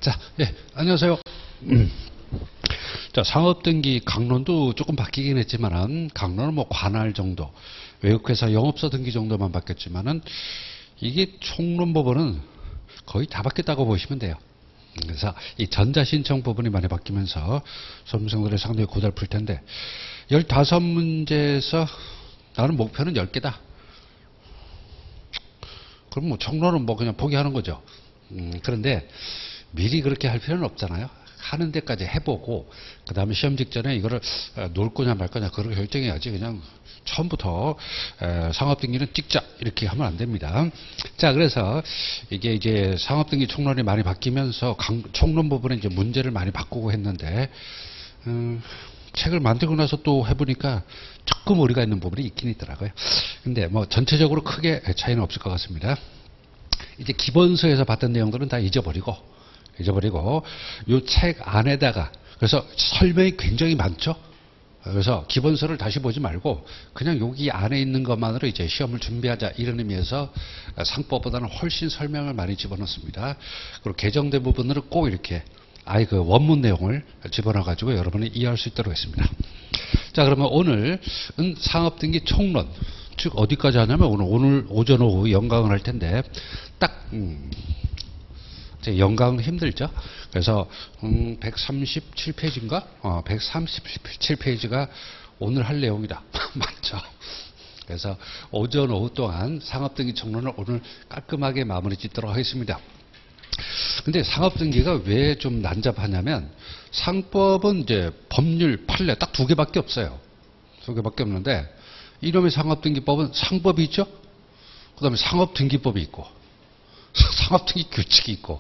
자, 예, 안녕하세요. 자, 상업등기 강론도 조금 바뀌긴 했지만은, 강론은 뭐 관할 정도, 외국회사 영업소 등기 정도만 바뀌었지만은, 이게 총론 부분은 거의 다 바뀌었다고 보시면 돼요. 그래서 이 전자신청 부분이 많이 바뀌면서 수험생들이 상당히 고달플 텐데, 15문제에서 나는 목표는 10개다. 그럼 뭐 총론은 뭐 그냥 포기하는 거죠. 그런데 미리 그렇게 할 필요는 없잖아요. 하는 데까지 해보고 그 다음에 시험 직전에 이거를 놓을 거냐 말 거냐 그걸 결정해야지. 그냥 처음부터 상업등기는 찍자 이렇게 하면 안 됩니다. 자, 그래서 이게 이제 상업등기 총론이 많이 바뀌면서 총론 부분에 이제 문제를 많이 바꾸고 했는데 책을 만들고 나서 또 해보니까 조금 오류가 있는 부분이 있긴 있더라고요. 근데 뭐 전체적으로 크게 차이는 없을 것 같습니다. 이제 기본서에서 봤던 내용들은 다 잊어버리고 이 책 안에다가, 그래서 설명이 굉장히 많죠. 그래서 기본서를 다시 보지 말고 그냥 여기 안에 있는 것만으로 이제 시험을 준비하자 이런 의미에서 상법보다는 훨씬 설명을 많이 집어넣습니다. 그리고 개정된 부분으로 꼭 이렇게 아예 그 원문 내용을 집어넣어 가지고 여러분이 이해할 수 있도록 했습니다. 자, 그러면 오늘은 상업등기 총론, 즉 어디까지 하냐면 오늘 오전 오후 연강을 할 텐데 딱 연강은 힘들죠. 그래서 137페이지인가? 137페이지가 오늘 할 내용이다. 맞죠? 그래서 오전 오후 동안 상업등기 총론을 오늘 깔끔하게 마무리 짓도록 하겠습니다. 근데 상업등기가 왜 좀 난잡하냐면, 상법은 이제 법률 판례 딱 2개밖에 없어요. 2개밖에 없는데, 이놈의 상업등기법은 상법이 있죠? 그 다음에 상업등기법이 있고, 상업등기 규칙이 있고,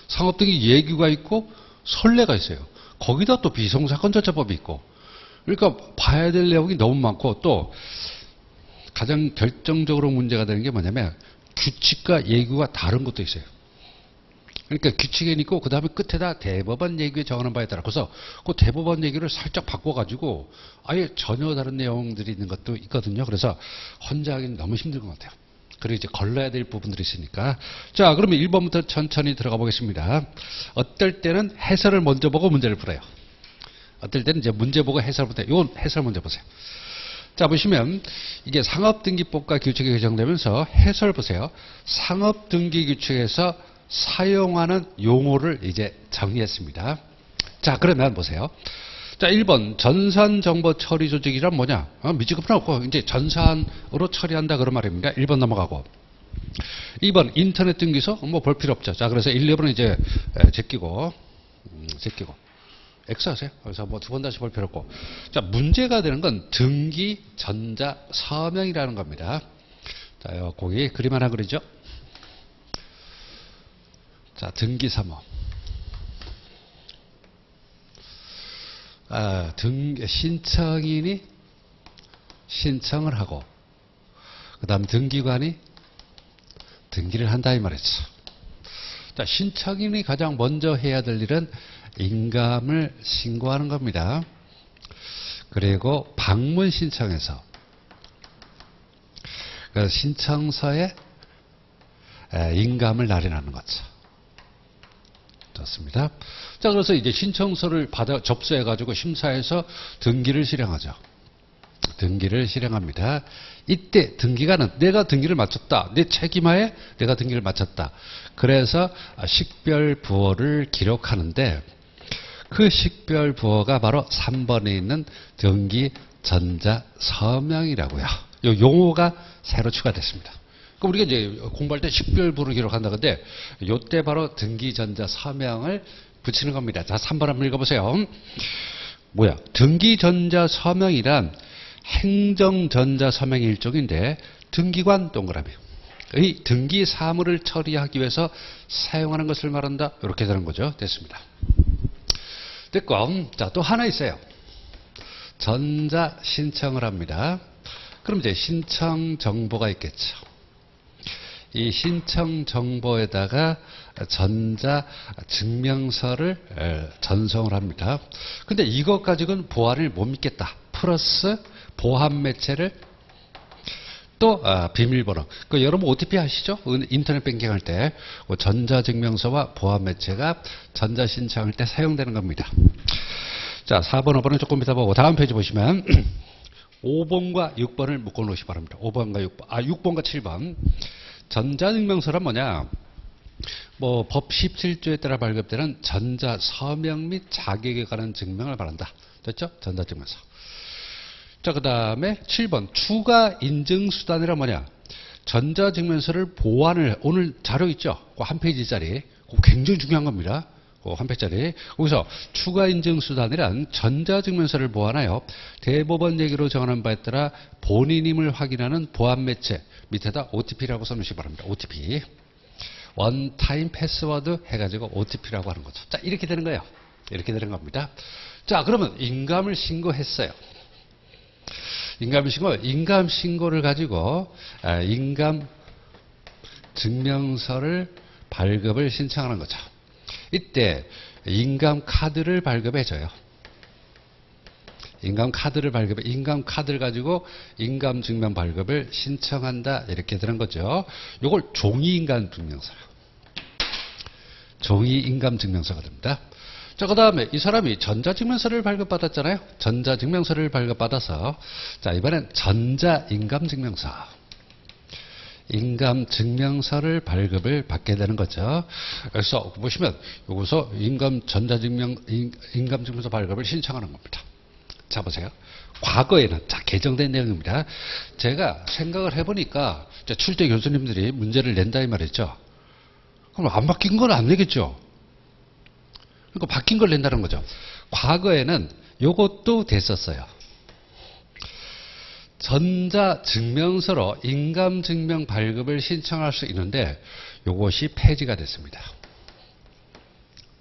상업등기 예규가 있고, 선례가 있어요. 거기다 또 비송사건절차법이 있고, 그러니까 봐야 될 내용이 너무 많고, 또 가장 결정적으로 문제가 되는 게 뭐냐면, 규칙과 예규가 다른 것도 있어요. 그러니까 규칙에 있고 그 다음에 끝에다 대법원 예규에 정하는 바에 따라, 그래서 그 대법원 예규를 살짝 바꿔가지고 아예 전혀 다른 내용들이 있는 것도 있거든요. 그래서 혼자 하기는 너무 힘든 것 같아요. 그리고 이제 걸러야 될 부분들이 있으니까. 자, 그러면 1번부터 천천히 들어가 보겠습니다. 어떨 때는 해설을 먼저 보고 문제를 풀어요. 어떨 때는 이제 문제 보고 해설부터, 요 해설 먼저 보세요. 자, 보시면 이게 상업등기법과 규칙이 개정되면서 해설 보세요. 상업등기규칙에서 사용하는 용어를 이제 정리했습니다. 자, 그러면 보세요. 자, 1번 전산정보 처리 조직이란 뭐냐? 미지급은 없고 이제 전산으로 처리한다 그런 말입니다. 1번 넘어가고. 2번 인터넷 등기소 뭐 볼 필요 없죠. 자, 그래서 1, 2번은 이제 제끼고 X 하세요. 그래서 뭐 2번 다시 볼 필요 없고. 자, 문제가 되는 건 등기 전자 서명이라는 겁니다. 자, 거기 그림 하나 그리죠. 자, 등기사무. 신청인이 신청을 하고, 그 다음 등기관이 등기를 한다 이 말이죠. 자, 신청인이 가장 먼저 해야 될 일은 인감을 신고하는 겁니다. 그리고 방문 신청에서 그 신청서에 인감을 날인하는 거죠. 좋습니다. 자, 그래서 이제 신청서를 접수해가지고 심사해서 등기를 실행하죠. 등기를 실행합니다. 이때 등기관은 내가 등기를 마쳤다. 내 책임하에 내가 등기를 마쳤다. 그래서 식별부호를 기록하는데, 그 식별부호가 바로 3번에 있는 등기 전자 서명이라고요. 이 용어가 새로 추가됐습니다. 우리가 이제 공부할 때 식별부를 기록한다. 근데 요때 바로 등기전자 서명을 붙이는 겁니다. 자, 3번 한번 읽어보세요. 뭐야? 등기전자 서명이란 행정전자 서명의 일종인데, 등기관 동그라미. 이 등기 사무를 처리하기 위해서 사용하는 것을 말한다. 이렇게 되는 거죠. 됐습니다. 됐고, 자, 또 하나 있어요. 전자 신청을 합니다. 그럼 이제 신청 정보가 있겠죠. 이 신청 정보에다가 전자 증명서를 전송을 합니다. 근데 이것 가지고는 보안을 못 믿겠다. 플러스 보안 매체를 또 비밀번호. 그 여러분 OTP 아시죠? 인터넷 뱅킹 할 때 전자증명서와 보안매체가 전자신청할 때 사용되는 겁니다. 자, 4번, 5번은 조금 이따 보고 다음 페이지 보시면 5번과 6번을 묶어 놓으시기 바랍니다. 5번과 6번, 6번과 7번. 전자증명서란 뭐냐? 뭐 법 17조에 따라 발급되는 전자서명 및 자격에 관한 증명을 말한다. 됐죠? 전자증명서. 자, 그 다음에 7번 추가 인증수단이란 뭐냐? 전자증명서를 보완을, 오늘 자료 있죠? 그 한 페이지짜리. 그거 굉장히 중요한 겁니다. 한 페이지짜리. 거기서 추가 인증수단이란 전자증명서를 보완하여 대법원 얘기로 정하는 바에 따라 본인임을 확인하는 보안매체, 밑에다 OTP라고 써놓으시기 바랍니다. OTP. 원타임 패스워드 해가지고 OTP라고 하는 거죠. 자, 이렇게 되는 거예요. 이렇게 되는 겁니다. 자, 그러면 인감을 신고했어요. 인감 신고를 가지고 인감 증명서를 발급을 신청하는 거죠. 이때 인감 카드를 발급해줘요. 인감 카드를 가지고 인감 증명 발급을 신청한다. 이렇게 되는 거죠. 요걸 종이 인감 증명서. 종이 인감 증명서가 됩니다. 자, 그 다음에 이 사람이 전자증명서를 발급받았잖아요. 전자증명서를 발급받아서, 자, 이번엔 전자인감증명서. 인감증명서를 발급을 받게 되는 거죠. 그래서 보시면, 여기서 인감증명서 발급을 신청하는 겁니다. 자, 보세요. 과거에는, 자, 개정된 내용입니다. 제가 생각을 해보니까, 출제 교수님들이 문제를 낸다 이 말이죠. 그럼 안 바뀐 건 안 되겠죠. 그러니까 바뀐 걸 낸다는 거죠. 과거에는 요것도 됐었어요. 전자증명서로 인감증명 발급을 신청할 수 있는데 요것이 폐지가 됐습니다.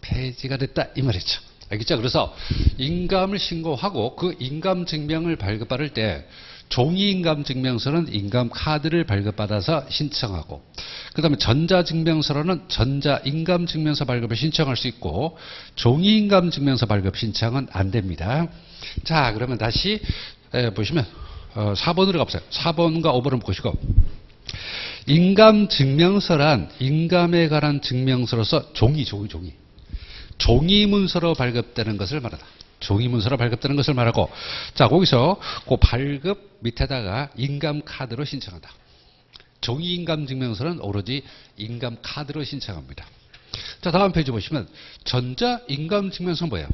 폐지가 됐다 이 말이죠. 알겠죠? 그래서 인감을 신고하고 그 인감증명을 발급받을 때 종이인감증명서는 인감카드를 발급받아서 신청하고, 그 다음에 전자증명서로는 전자인감증명서 발급을 신청할 수 있고, 종이인감증명서 발급 신청은 안 됩니다. 자, 그러면 다시 보시면 4번으로 가보세요. 4번과 5번을 보시고, 인감증명서란 인감에 관한 증명서로서 종이 문서로 발급되는 것을 말하다. 종이 문서로 발급되는 것을 말하고, 자, 거기서 그 발급 밑에다가 인감 카드로 신청한다. 종이 인감 증명서는 오로지 인감 카드로 신청합니다. 자, 다음 페이지 보시면 전자 인감 증명서는 뭐예요?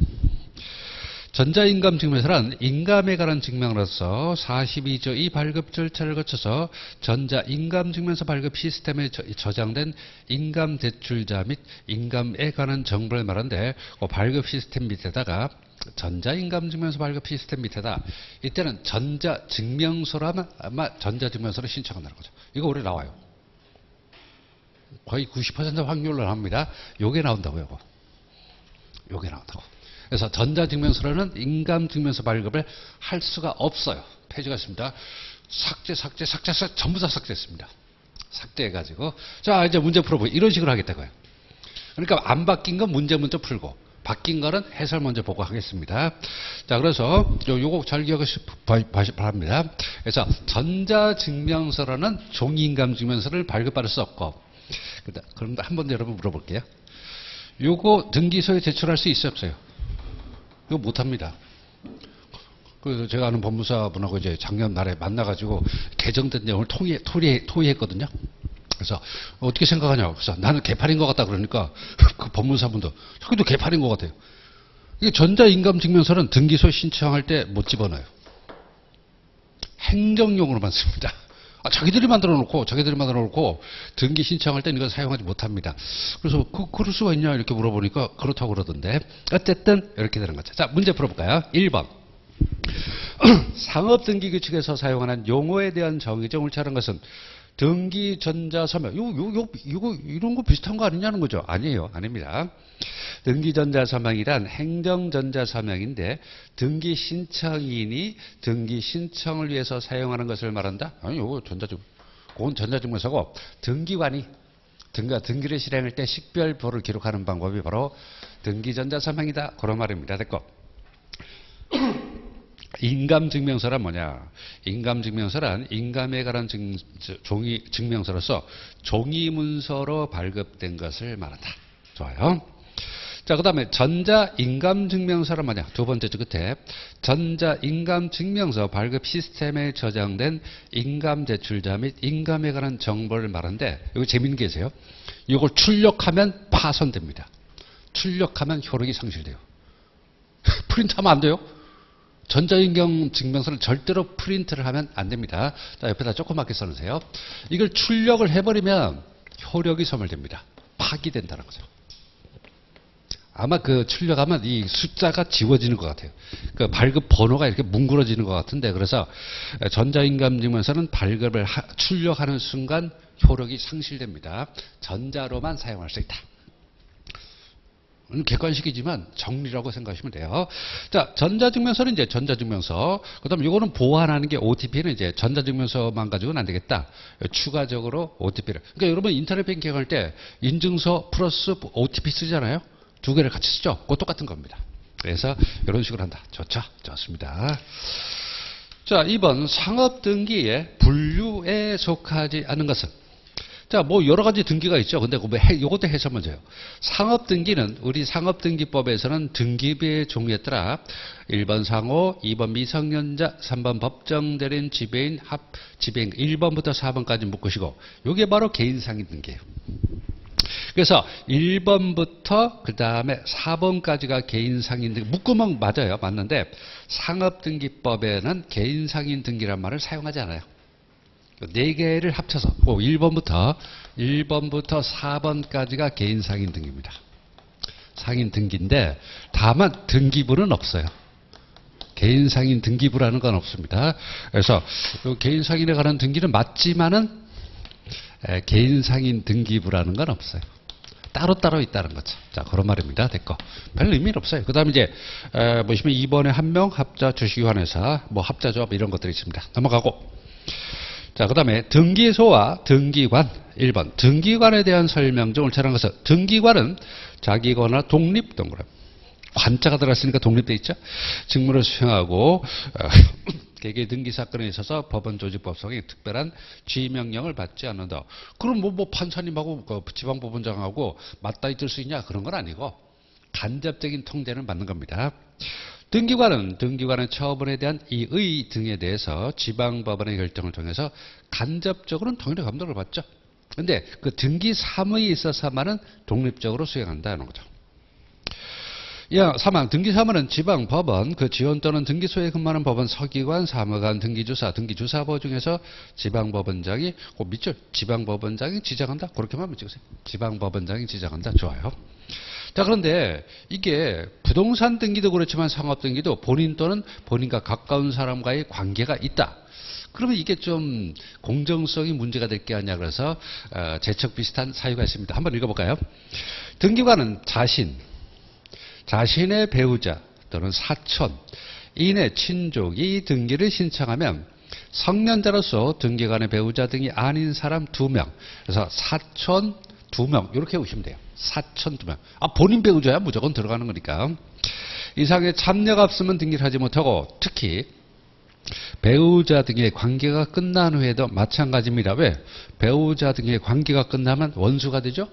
전자 인감 증명서란 인감에 관한 증명으로서 42조 이 발급 절차를 거쳐서 전자 인감 증명서 발급 시스템에 저장된 인감 대출자 및 인감에 관한 정보를 말하는데, 그 발급 시스템 밑에다가 전자인감증명서 발급 시스템 밑에다, 이때는 전자증명서라면 아마 전자증명서를 신청한다는 거죠. 이거 올해 나와요. 거의 90% 확률로 나옵니다. 요게 나온다고요. 요게 나온다고. 그래서 전자증명서로는 인감증명서 발급을 할 수가 없어요. 폐지가 있습니다. 삭제 전부 다 삭제했습니다. 삭제해가지고, 자, 이제 문제 풀어보고 이런 식으로 하겠다고요. 그러니까 안 바뀐 건 문제 먼저 풀고, 바뀐 거는 해설 먼저 보고 하겠습니다. 자, 그래서 요거 잘 기억하시기 바랍니다. 그래서 전자증명서로는 종이인감증명서를 발급받을 수 없고, 그런데 한 번 더 여러분 물어볼게요. 요거 등기소에 제출할 수 있어요, 없어요? 이거 못합니다. 그래서 제가 아는 법무사분하고 이제 작년 말에 만나가지고 개정된 내용을 토의했거든요. 그래서 어떻게 생각하냐? 그래서 나는 개판인 것 같다 그러니까 그 법무사분도 저기도 개판인 것 같아요. 이게 전자인감증명서는 등기소 신청할 때 못 집어넣어요. 행정용으로만 씁니다. 자기들이 만들어 놓고 등기 신청할 때는 이걸 사용하지 못합니다. 그래서 그럴 수가 있냐 이렇게 물어보니까 그렇다고 그러던데, 어쨌든 이렇게 되는 거죠. 자, 문제 풀어볼까요? 1번. 상업등기규칙에서 사용하는 용어에 대한 정의점을 찾은 것은 등기전자서명. 이거 이런 거 비슷한 거 아니냐는 거죠. 아니에요. 아닙니다. 등기전자서명이란 행정전자서명인데 등기신청인이 등기신청을 위해서 사용하는 것을 말한다? 아니, 이거 그건 전자증명서고, 등기관이 등기를 실행할 때 식별표를 기록하는 방법이 바로 등기전자서명이다. 그런 말입니다. 됐고. 인감증명서란 뭐냐? 인감증명서란 인감에 관한 증명서로서 종이문서로 발급된 것을 말한다. 좋아요. 자, 그 다음에 전자인감증명서란 뭐냐? 두 번째 줄 끝에 전자인감증명서 발급 시스템에 저장된 인감 제출자 및 인감에 관한 정보를 말하는데 여기 재밌는 게 있어요. 이걸 출력하면 파손됩니다. 출력하면 효력이 상실돼요. 프린트하면 안 돼요. 전자인감 증명서를 절대로 프린트를 하면 안 됩니다. 자, 옆에다 조그맣게 써놓으세요. 이걸 출력을 해버리면 효력이 소멸됩니다. 파기된다는 거죠. 아마 그 출력하면 이 숫자가 지워지는 것 같아요. 그 발급 번호가 이렇게 뭉그러지는 것 같은데, 그래서 전자인감 증명서는 발급을 출력하는 순간 효력이 상실됩니다. 전자로만 사용할 수 있다. 객관식이지만 정리라고 생각하시면 돼요. 자, 전자증명서는 이제 전자증명서. 그 다음에 이거는 보완하는 게 OTP는 이제 전자증명서만 가지고는 안 되겠다. 추가적으로 OTP를. 그러니까 여러분 인터넷 뱅킹 할 때 인증서 플러스 OTP 쓰잖아요. 두 개를 같이 쓰죠. 그거 똑같은 겁니다. 그래서 이런 식으로 한다. 좋죠? 좋습니다. 자, 2번 상업등기의 분류에 속하지 않은 것은. 자, 뭐 여러 가지 등기가 있죠. 근데 이것도 해석 먼저 해요. 상업등기는 우리 상업등기법에서는 등기부의 종류에 따라 1번 상호, 2번 미성년자, 3번 법정대리인 지배인 지배인 1번부터 4번까지 묶으시고 이게 바로 개인상인 등기예요. 그래서 1번부터 그 다음에 4번까지가 개인상인 등기 묶으면 맞아요. 맞는데 상업등기법에는 개인상인 등기란 말을 사용하지 않아요. 4개를 합쳐서 1번부터 4번까지가 개인 상인 등기입니다. 상인 등기인데 다만 등기부는 없어요. 개인 상인 등기부라는 건 없습니다. 그래서 개인 상인에 관한 등기는 맞지만은 개인 상인 등기부라는 건 없어요. 따로따로 있다는 거죠. 자, 그런 말입니다. 됐고. 별 의미는 없어요. 그 다음에 이제, 보시면 2번에 한명, 합자, 주식환회사, 뭐 합자조합 이런 것들이 있습니다. 넘어가고. 자, 그 다음에 등기소와 등기관 1번 등기관에 대한 설명 중 옳다는 것은 등기관은 자기관이나 독립동그라 관자가 들어갔으니까 독립돼 있죠. 직무를 수행하고 개개 등기 사건에 있어서 법원 조직법상의 특별한 지휘명령을 받지 않는다. 그럼 뭐 판사님하고 지방법원장하고 맞닿아 있을 수 있냐? 그런 건 아니고 간접적인 통제는 받는 겁니다. 등기관은 등기관의 처분에 대한 이의 등에 대해서 지방법원의 결정을 통해서 간접적으로는 통일의 감독을 받죠. 그런데 그 등기 사무에 있어서만은 독립적으로 수행한다는 거죠. 3항 등기 사무는 지방법원, 그 지원 또는 등기소에 근무하는 법원, 서기관, 사무관, 등기주사, 등기주사부 중에서 지방법원장이 밑줄 지방법원장이 지정한다. 그렇게만 찍으세요. 지방법원장이 지정한다. 좋아요. 자, 그런데 이게 부동산 등기도 그렇지만 상업 등기도 본인 또는 본인과 가까운 사람과의 관계가 있다. 그러면 이게 좀 공정성이 문제가 될 게 아니냐 그래서 재척 비슷한 사유가 있습니다. 한번 읽어볼까요? 등기관은 자신의 배우자 또는 사촌, 이내 친족이 등기를 신청하면 성년자로서 등기관의 배우자 등이 아닌 사람 2명, 그래서 사촌 2명 이렇게 보시면 돼요. 사촌 2명. 본인 배우자야 무조건 들어가는 거니까. 이상의 참여가 없으면 등기를 하지 못하고 특히 배우자 등의 관계가 끝난 후에도 마찬가지입니다. 왜? 배우자 등의 관계가 끝나면 원수가 되죠?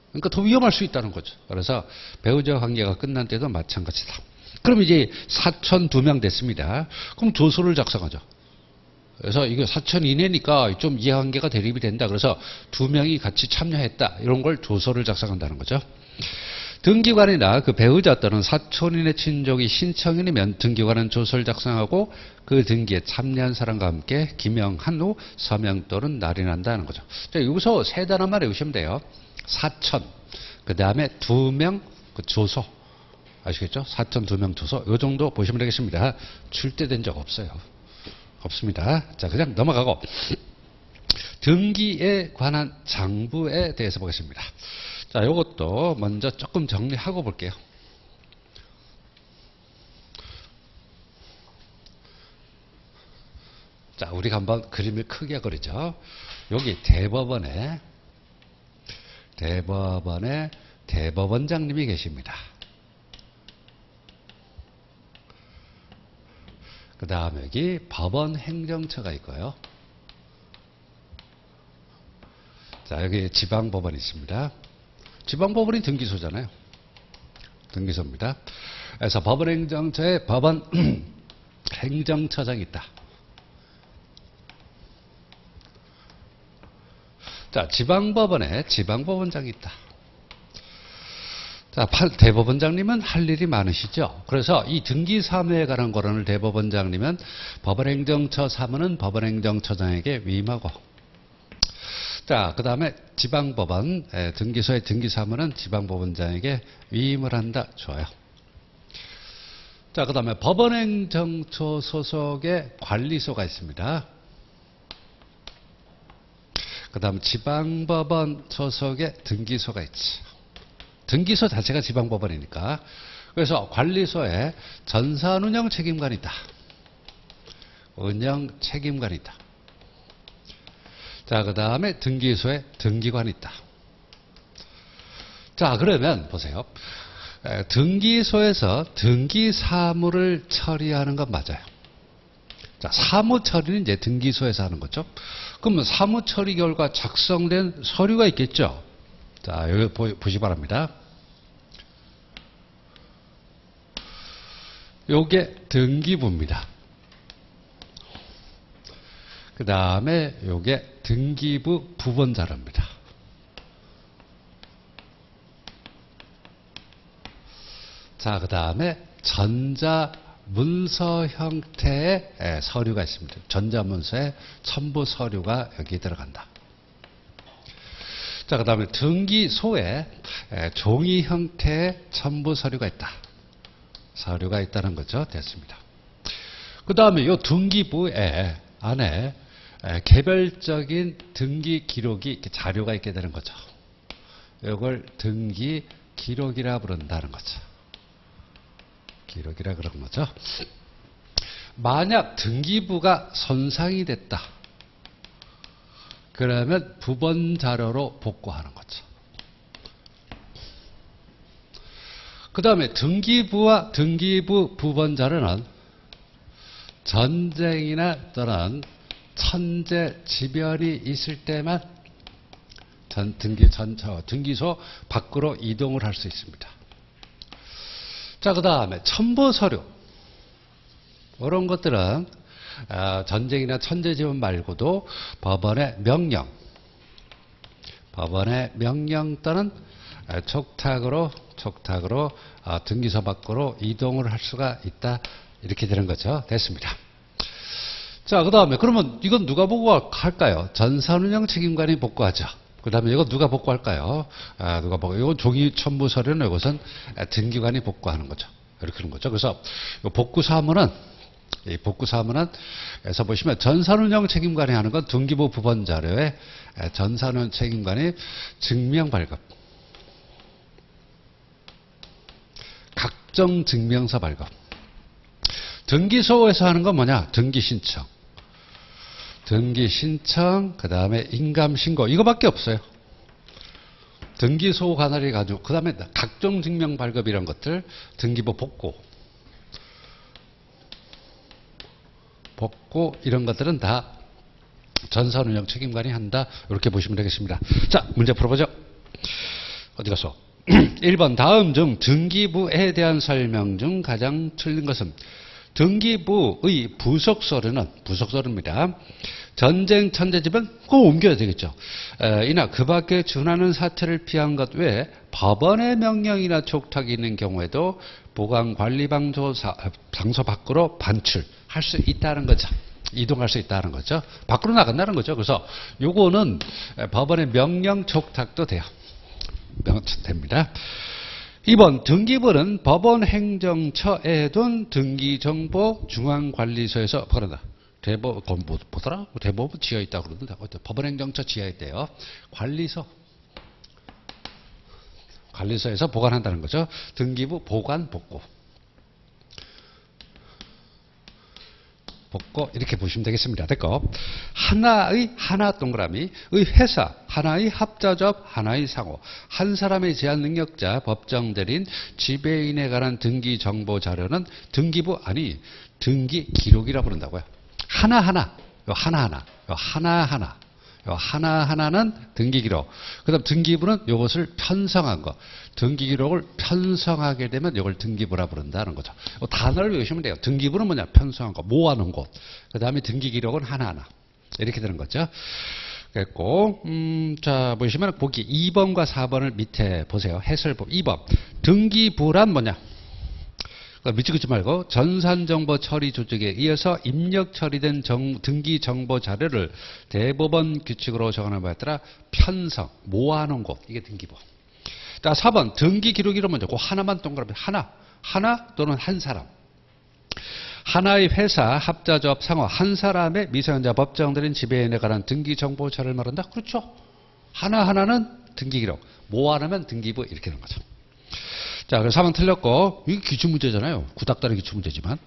그러니까 더 위험할 수 있다는 거죠. 그래서 배우자 관계가 끝난 때도 마찬가지다. 그럼 이제 사촌 2명 됐습니다. 그럼 조서를 작성하죠. 그래서 이거 사촌 이내니까 좀 이해관계가 대립이 된다. 그래서 2명이 같이 참여했다. 이런 걸 조서를 작성한다는 거죠. 등기관이나 그 배우자 또는 사촌인의 친족이 신청인이면 등기관은 조서를 작성하고 그 등기에 참여한 사람과 함께 기명한 후 서명 또는 날인한다는 거죠. 자, 여기서 세 단어만 외우시면 돼요. 사촌, 그 다음에 2명 그 조서. 아시겠죠? 사촌 2명 조서. 이 정도 보시면 되겠습니다. 출제된 적 없어요. 없습니다. 자, 그냥 넘어가고 등기에 관한 장부에 대해서 보겠습니다. 자, 이것도 먼저 조금 정리하고 볼게요. 자, 우리가 한번 그림을 크게 그리죠. 여기 대법원에 대법원장님이 계십니다. 그 다음에 여기 법원 행정처가 있고요. 자, 여기 지방법원이 있습니다. 지방법원이 등기소잖아요. 등기소입니다. 그래서 법원 행정처에 법원 행정처장이 있다. 자, 지방법원에 지방법원장이 있다. 자, 대법원장님은 할 일이 많으시죠. 그래서 이 등기 사무에 관한 거론을 대법원장님은 법원행정처 사무는 법원행정처장에게 위임하고, 자, 그 다음에 지방법원 등기소의 등기 사무는 지방법원장에게 위임을 한다. 좋아요. 자, 그 다음에 법원행정처 소속의 관리소가 있습니다. 그 다음 지방법원 소속의 등기소가 있지. 등기소 자체가 지방법원이니까. 그래서 관리소에 전산운영 책임관이 있다. 운영 책임관이 있다. 자, 그 다음에 등기소에 등기관이 있다. 자, 그러면 보세요. 등기소에서 등기 사무를 처리하는 건 맞아요. 자, 사무 처리는 이제 등기소에서 하는 거죠. 그러면 사무 처리 결과 작성된 서류가 있겠죠. 자, 여기 보시기 바랍니다. 요게 등기부입니다. 그 다음에 요게 등기부 부본자료입니다. 자, 그 다음에 전자문서 형태의 서류가 있습니다. 전자문서에 첨부 서류가 여기 들어간다. 자, 그 다음에 등기소에 종이 형태의 첨부 서류가 있다. 서류가 있다는 거죠. 됐습니다. 그 다음에 이 등기부에 안에 개별적인 등기 기록이 이렇게 자료가 있게 되는 거죠. 이걸 등기 기록이라 부른다는 거죠. 기록이라 그런 거죠. 만약 등기부가 손상이 됐다. 그러면 부본 자료로 복구하는 거죠. 그 다음에 등기부와 등기부 부본 자료는 전쟁이나 또는 천재 지별이 있을 때만 등기소 밖으로 이동을 할 수 있습니다. 자, 그 다음에 첨부 서류. 이런 것들은 전쟁이나 천재 지원 말고도 법원의 명령 또는 촉탁으로 등기소 밖으로 이동을 할 수가 있다. 이렇게 되는 거죠. 됐습니다. 자, 그 다음에 그러면 이건 누가 복구할까요? 전산운영 책임관이 복구하죠. 그 다음에 이거 누가 복구할까요? 누가 복구? 이건 종이 첨부 서류는 이것은 등기관이 복구하는 거죠. 이렇게 하는 거죠. 그래서 복구 사무는 에서 보시면 전산운영 책임관이 하는 건 등기부 부본 자료에 전산운영 책임관이 증명 발급, 각종 증명서 발급. 등기소에서 하는 건 뭐냐? 등기 신청, 그 다음에 인감신고, 이거밖에 없어요. 등기소 관할이 가지고, 그 다음에 각종 증명 발급 이런 것들, 등기부 복구 이런 것들은 다 전산운영 책임관이 한다. 이렇게 보시면 되겠습니다. 자, 문제 풀어보죠. 어디 갔어? 1번 다음 중 등기부에 대한 설명 중 가장 틀린 것은 등기부의 부속서류입니다. 전쟁 천재지변 그거 옮겨야 되겠죠. 이나 그 밖에 준하는 사태를 피한 것 외에 법원의 명령이나 촉탁이 있는 경우에도 보관관리방소 장소 밖으로 반출할 수 있다는 거죠. 이동할 수 있다는 거죠. 밖으로 나간다는 거죠. 그래서 요거는 법원의 명령 촉탁도 돼요. 됩니다. 2번 등기부는 법원 행정처에 둔 등기정보 중앙관리소에서 보낸다. 보더라? 대법원 지하에 있다 그러던데. 법원 행정처 지하에 있대요. 관리소에서 보관한다는 거죠. 등기부 보관 복구. 뽑고 이렇게 보시면 되겠습니다. 됐고, 하나의 하나 동그라미, 의 회사, 하나의 합자조합, 하나의 상호, 한 사람의 제한 능력자, 법정 대리인, 지배인에 관한 등기 정보 자료는 등기부 아니 등기 기록이라 부른다고요. 하나하나, 요 하나하나, 요 하나하나. 하나하나는 등기기록. 그 다음 등기부는 이것을 편성한 거. 등기기록을 편성하게 되면 이걸 등기부라 부른다는 거죠. 단어를 외우시면 돼요. 등기부는 뭐냐? 편성한 거, 모아놓은 곳. 그 다음에 등기기록은 하나하나. 이렇게 되는 거죠. 그랬고, 자, 보시면 보기 2번과 4번을 밑에 보세요. 해설법 2번. 등기부란 뭐냐? 밑줄 긋지 말고 전산정보 처리 조직에 의해서 입력 처리된 등기 정보 자료를 대법원 규칙으로 정하는 바에 따라 편성, 모아놓은 곳. 이게 등기부. 자, 4번 등기 기록이란 뭐죠? 그 하나만 동그라미 하나 또는 한 사람. 하나의 회사, 합자조합, 상호, 한 사람의 미성년자 법정들인 지배인에 관한 등기 정보 자료를 말한다? 그렇죠. 하나하나는 등기 기록, 모아놓으면 등기부 이렇게 되는 거죠. 자, 그래서 4번 틀렸고, 이게 기출문제잖아요. 구닥다리 기출문제지만.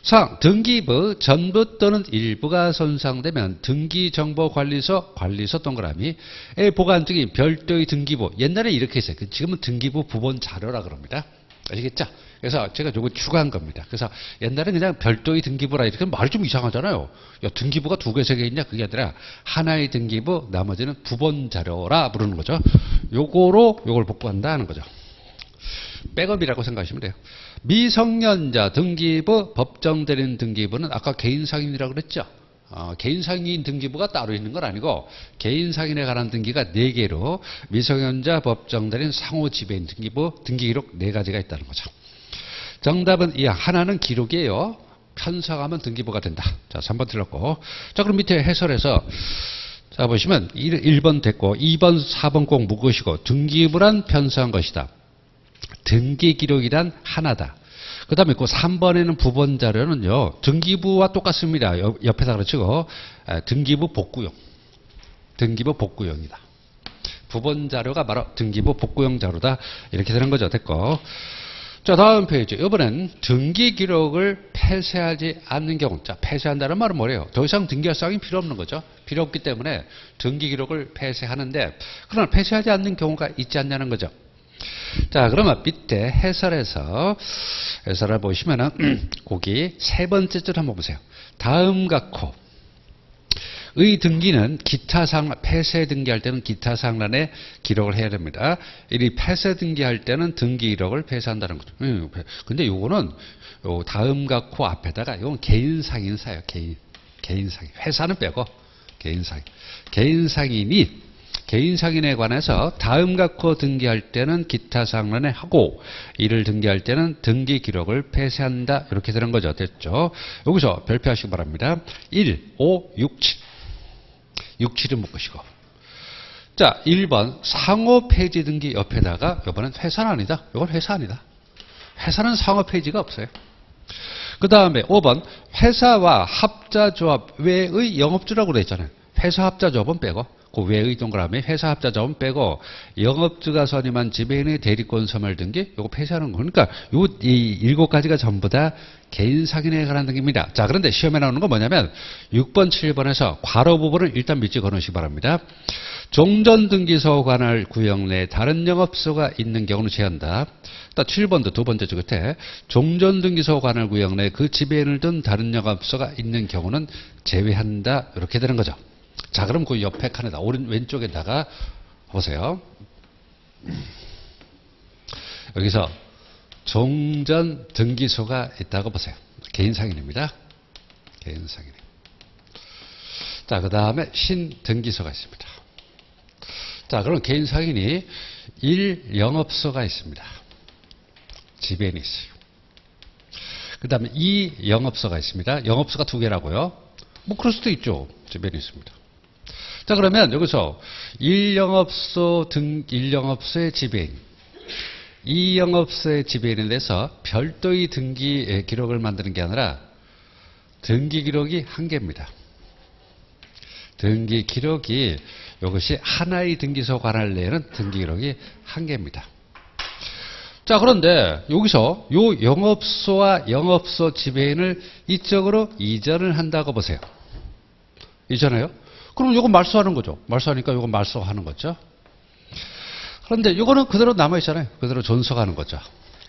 상, 등기부 전부 또는 일부가 손상되면 등기정보관리소, 관리소 동그라미, 에 보관 중인 별도의 등기부. 옛날에 이렇게 했어요. 지금은 등기부 부본 자료라 그럽니다. 아시겠죠? 그래서 제가 요거 추가한 겁니다. 그래서 옛날에 그냥 별도의 등기부라 이렇게 말이 좀 이상하잖아요. 야, 등기부가 2개, 3개 있냐? 그게 아니라 하나의 등기부, 나머지는 부본 자료라 부르는 거죠. 요걸 복구한다 하는 거죠. 백업이라고 생각하시면 돼요. 미성년자 등기부, 법정 대리인 등기부는 아까 개인 상인이라고 그랬죠. 개인 상인 등기부가 따로 있는 건 아니고 개인 상인에 관한 등기가 4개로 미성년자, 법정 대리인, 상호 지배인 등기부, 등기 기록 4가지가 있다는 거죠. 정답은 이 하나는 기록이에요. 편성하면 등기부가 된다. 자, 3번 틀렸고. 자, 그럼 밑에 해설에서 자, 보시면 1번 됐고 2번, 4번 꼭 묶으시고 등기부란 편성한 것이다. 등기 기록이란 하나다. 그 다음에 그 3번에는 부본 자료는요, 등기부와 똑같습니다. 옆에다 그렇죠. 등기부 복구용. 등기부 복구용이다. 부본 자료가 바로 등기부 복구용 자료다. 이렇게 되는 거죠. 됐고. 자, 다음 페이지. 이번엔 등기 기록을 폐쇄하지 않는 경우. 자, 폐쇄한다는 말은 뭐래요? 더 이상 등기할 사항이 필요 없는 거죠. 필요 없기 때문에 등기 기록을 폐쇄하는데, 그러나 폐쇄하지 않는 경우가 있지 않냐는 거죠. 자, 그러면 밑에 해설을 보시면은 거기 3번째 줄 한번 보세요. 다음 각호 의 등기는 폐쇄 등기할 때는 기타 상란에 기록을 해야 됩니다. 이 폐쇄 등기할 때는 등기 기록을 폐쇄한다는 거죠. 근데 요거는 요 다음 각호 앞에다가 이건 개인 상인사예요. 개인 상인. 회사는 빼고 개인 상인. 개인 상인에 관해서 다음 각호 등기할 때는 기타 상란에 하고 이를 등기할 때는 등기 기록을 폐쇄한다. 이렇게 되는 거죠. 됐죠? 여기서 별표하시기 바랍니다. 1, 5, 6, 7. 6, 7은 묶으시고. 자, 1번 상호 폐지 등기 옆에다가 이번엔 회사는 아니다. 이건 회사 아니다. 회사는 상호 폐지가 없어요. 그 다음에 5번 회사와 합자조합 외의 영업주라고 되어 있잖아요. 회사 합자조합은 빼고 그 외의 동그라미 회사 합자조합은 빼고 영업주가 선임한 지배인의 대리권 소멸 등기 요거 폐쇄하는 거. 그러니까 이 7가지가 전부 다 개인 상인에 관한 등기입니다. 자, 그런데 시험에 나오는 건 뭐냐면 6번, 7번에서 괄호 부분을 일단 밑줄 그어놓으시기 바랍니다. 종전등기소 관할 구역 내 다른 영업소가 있는 경우는 제한다. 또 7번도 두 번째 줄 끝에 종전등기소 관할 구역 내 그 지배인을 둔 다른 영업소가 있는 경우는 제외한다. 이렇게 되는 거죠. 자, 그럼 그 옆에 칸에다 왼쪽에다가 보세요. 여기서 종전 등기소가 있다고 보세요. 개인 상인입니다. 개인 상인. 자, 그 다음에 신등기소가 있습니다. 자, 그럼 개인 상인이 1영업소가 있습니다. 지배인이 있어요. 그 다음에 2영업소가 있습니다. 영업소가 2개라고요. 뭐 그럴 수도 있죠. 지배인이 있습니다. 자, 그러면 여기서 1영업소의 지배인, 2영업소의 지배인에 대해서 별도의 등기 기록을 만드는 게 아니라 등기 기록이 1개입니다. 등기 기록이 이것이 하나의 등기소 관할 내에는 등기 기록이 1개입니다. 자, 그런데 여기서 요 영업소와 영업소 지배인을 이쪽으로 이전을 한다고 보세요. 이전해요? 그럼 요거 말소하는 거죠. 말소하니까 요거 말소하는 거죠. 그런데 요거는 그대로 남아있잖아요. 그대로 존속하는 거죠.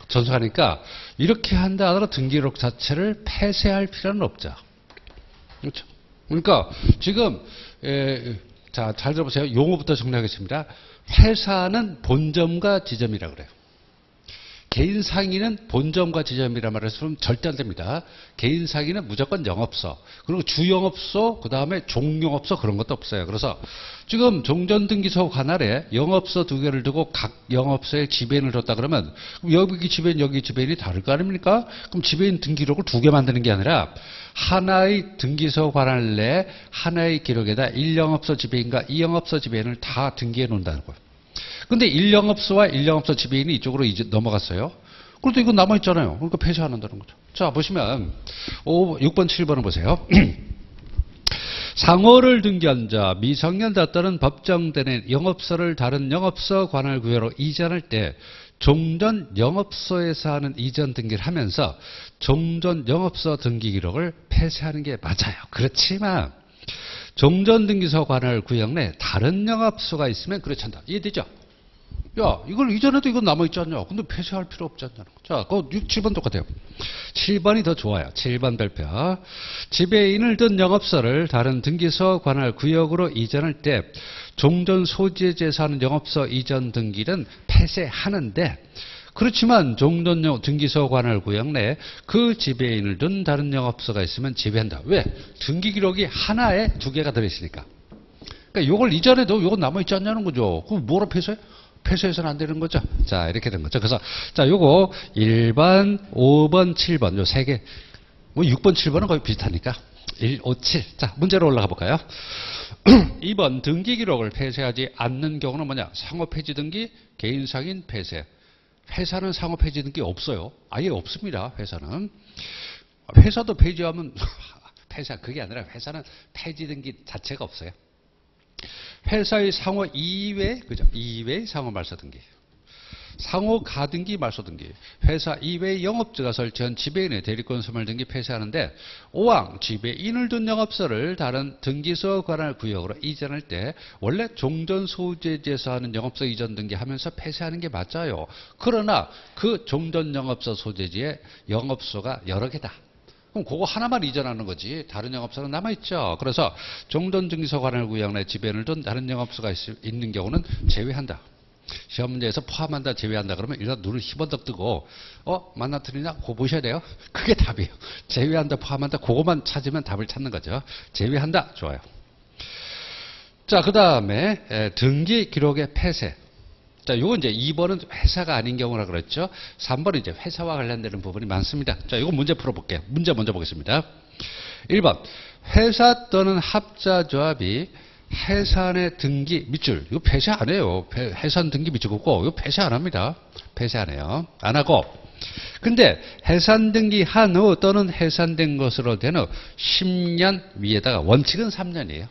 존속하니까 이렇게 한다 하더라도 등기록 자체를 폐쇄할 필요는 없죠. 그렇죠. 그러니까 지금 자, 잘 들어보세요. 용어부터 정리하겠습니다. 회사는 본점과 지점이라고 그래요. 개인 상인은 본점과 지점이라 말해서 절대 안 됩니다. 개인 상인은 무조건 영업소, 그리고 주영업소, 그 다음에 종영업소 그런 것도 없어요. 그래서 지금 종전등기소 관할에 영업소 2개를 두고 각 영업소에 지배인을 줬다 그러면 여기 지배인, 여기 지배인이 다를 거 아닙니까? 그럼 지배인 등기록을 2개 만드는 게 아니라 하나의 등기소 관할 내 하나의 기록에다 1영업소 지배인과 2영업소 지배인을 다 등기해 놓는다는 거예요. 근데 1영업소와 1영업소 지배인이 이쪽으로 이제 넘어갔어요. 그래도 이거 남아있잖아요. 그러니까 폐쇄 안 한다는 거죠. 자, 보시면 6번, 7번을 보세요. 상호를 등기한 자, 미성년자 또는 법정되는 영업소를 다른 영업소 관할 구역으로 이전할 때 종전 영업소에서 하는 이전 등기를 하면서 종전 영업소 등기 기록을 폐쇄하는 게 맞아요. 그렇지만 종전등기소 관할 구역 내 다른 영업소가 있으면 그렇지 않다. 이해되죠? 야, 이걸 이전에도 이건 남아있지 않냐? 근데 폐쇄할 필요 없지 않냐는 거. 자, 그 6, 7번 똑같아요. 7번이 더 좋아요. 7번 별표. 지배인을 둔 영업소를 다른 등기소 관할 구역으로 이전할 때 종전 소지에서 하는 영업소 이전 등기는 폐쇄하는데, 그렇지만 종전 등기소 관할 구역 내에 그 지배인을 둔 다른 영업소가 있으면 지배한다. 왜? 등기 기록이 하나에 2개가 들어있으니까. 그러니까 요걸 이전에도 요건 남아있지 않냐는 거죠. 그럼 뭐로 폐쇄해? 폐쇄해서는 안 되는 거죠. 자, 이렇게 된 거죠. 그래서, 자, 요거 1번, 5번, 7번, 요 3개. 뭐 6번, 7번은 거의 비슷하니까. 1, 5, 7. 자, 문제로 올라가 볼까요? 2번, 등기 기록을 폐쇄하지 않는 경우는 뭐냐? 상호 폐지 등기, 개인 상인 폐쇄. 회사는 상호 폐지 등기 없어요. 아예 없습니다. 회사는. 회사도 폐지하면, 그게 아니라 회사는 폐지 등기 자체가 없어요. 회사의 상호 이외, 그죠? 이외의 상호 말소 등기. 상호 가등기 말소 등기. 회사 이외의 영업자가 설치한 지배인의 대리권 소멸 등기 폐쇄하는데 5항 지배인을 둔 영업소를 다른 등기소 관할 구역으로 이전할 때 원래 종전 소재지에서 하는 영업소 이전 등기 하면서 폐쇄하는 게 맞아요. 그러나 그 종전 영업소 소재지에 영업소가 여러 개다. 그럼 그거 하나만 이전하는 거지 다른 영업소는 남아있죠. 그래서 종전등기소 관할 구역 내 지배인을 둔 다른 영업소가 있는 경우는 제외한다. 시험 문제에서 포함한다, 제외한다 그러면 일단 눈을 희번덕 뜨고 맞나 틀리나 그거 보셔야 돼요. 그게 답이에요. 제외한다, 포함한다 그거만 찾으면 답을 찾는 거죠. 제외한다. 좋아요. 자, 그 다음에 등기 기록의 폐쇄. 자, 요건 이제 2번은 회사가 아닌 경우라 그랬죠. 3번은 이제 회사와 관련되는 부분이 많습니다. 자, 요거 문제 풀어볼게요. 문제 먼저 보겠습니다. 1번. 회사 또는 합자조합이 해산의 등기 밑줄. 이거 폐쇄 안 해요. 해산 등기 밑줄 긋고 이거 폐쇄 안 합니다. 폐쇄 안 해요. 안 하고. 근데 해산 등기 한 후 또는 해산된 것으로 된 후 10년 위에다가 원칙은 3년이에요.